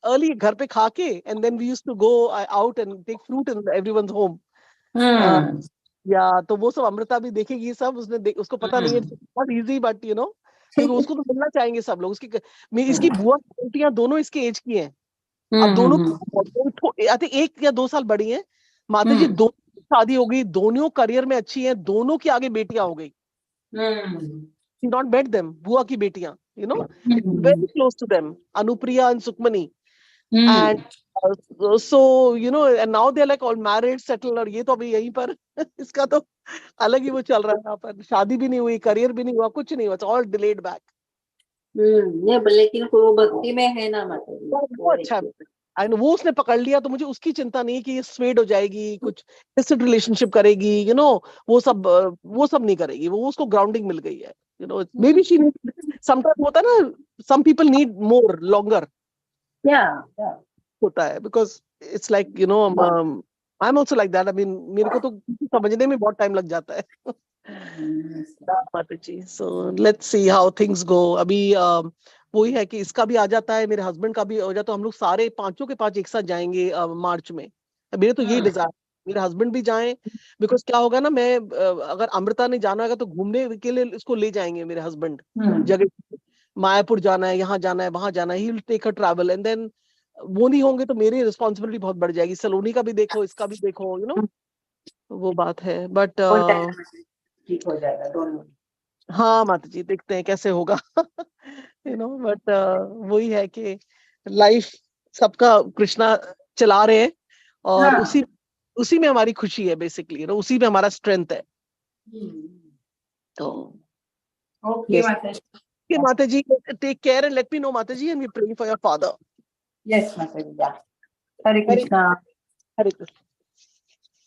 अर्ली घर पे खा के, and then we used to go out and take fruit in everyone's home. या तो वो सब अमृता भी देखेगी सब, उसको पता नहीं है, नॉट इजी, बट क्योंकि उसको तो मिलना चाहेंगे सब लोग। इसकी बुआ बेटियां दोनों इसके एज की हैं, अब दोनों आई थिंक 1 या 2 साल बड़ी हैं, माता जी दोनों की शादी हो गई, दोनों करियर में अच्छी हैं, दोनों की आगे बेटियां हो गई. Not met them, बुआ की बेटियां, you know, it's very close to them, Anupriya and Sukmani. And so, you know, and now they're like all married, settled, और ये तो अभी यहीं पर इसका तो अलग ही वो चल रहा है यहाँ पर. शादी भी नहीं हुई, करियर भी नहीं हुआ, कुछ नहीं हुआ, it's all delayed back. लेकिन वो भक्ति में है ना माता जी, वो अच्छा है. एंड वो उसने पकड़ लिया, तो मुझे उसकी चिंता नहीं कि ये स्वेड हो जाएगी, कुछ illicit रिलेशनशिप करेगी, यू नो, वो सब नहीं करेगी. वो उसको ग्राउंडिंग मिल गई है, you know. May be she sometime होता है ना, some people need more longer होता है, because it's like, you know, I am also like that. I mean मेरे को तो समझने में बहुत टाइम लग जाता है. Mata ji, so let's see how things go. अभी वही है कि इसका भी आ जाता है, मेरे हस्बैंड का भी हो जाता, तो हम लोग सारे पांचों के पांच एक साथ जाएंगे मार्च में. मेरे तो यही डिजायर, मेरे हस्बैंड भी जाएं, बिकॉज क्या होगा ना, मैं अगर अमृता ने जाना होगा तो घूमने के लिए इसको ले जाएंगे मेरे हस्बैंड. जगह मायापुर जाना है, यहाँ जाना है, वहां जाना है, he will take a travel. And then वो नहीं होंगे तो मेरी रिस्पॉन्सिबिलिटी बहुत बढ़ जाएगी. सलोनी का भी देखो, इसका भी देखो, यू नो, वो बात है. बट ठीक हो जाएगा दोनों. हाँ माता जी, देखते हैं कैसे होगा. यू नो, बट वही है कि लाइफ सबका कृष्णा चला रहे हैं, और उसी में हमारी खुशी है बेसिकली, यू नो, उसी में हमारा स्ट्रेंथ है. तो ओके माता जी. Okay, माता जी, take care and let me know, माता जी, and we pray for your father. Yes Mata ji. Hare Hare Krishna. Hare Krishna.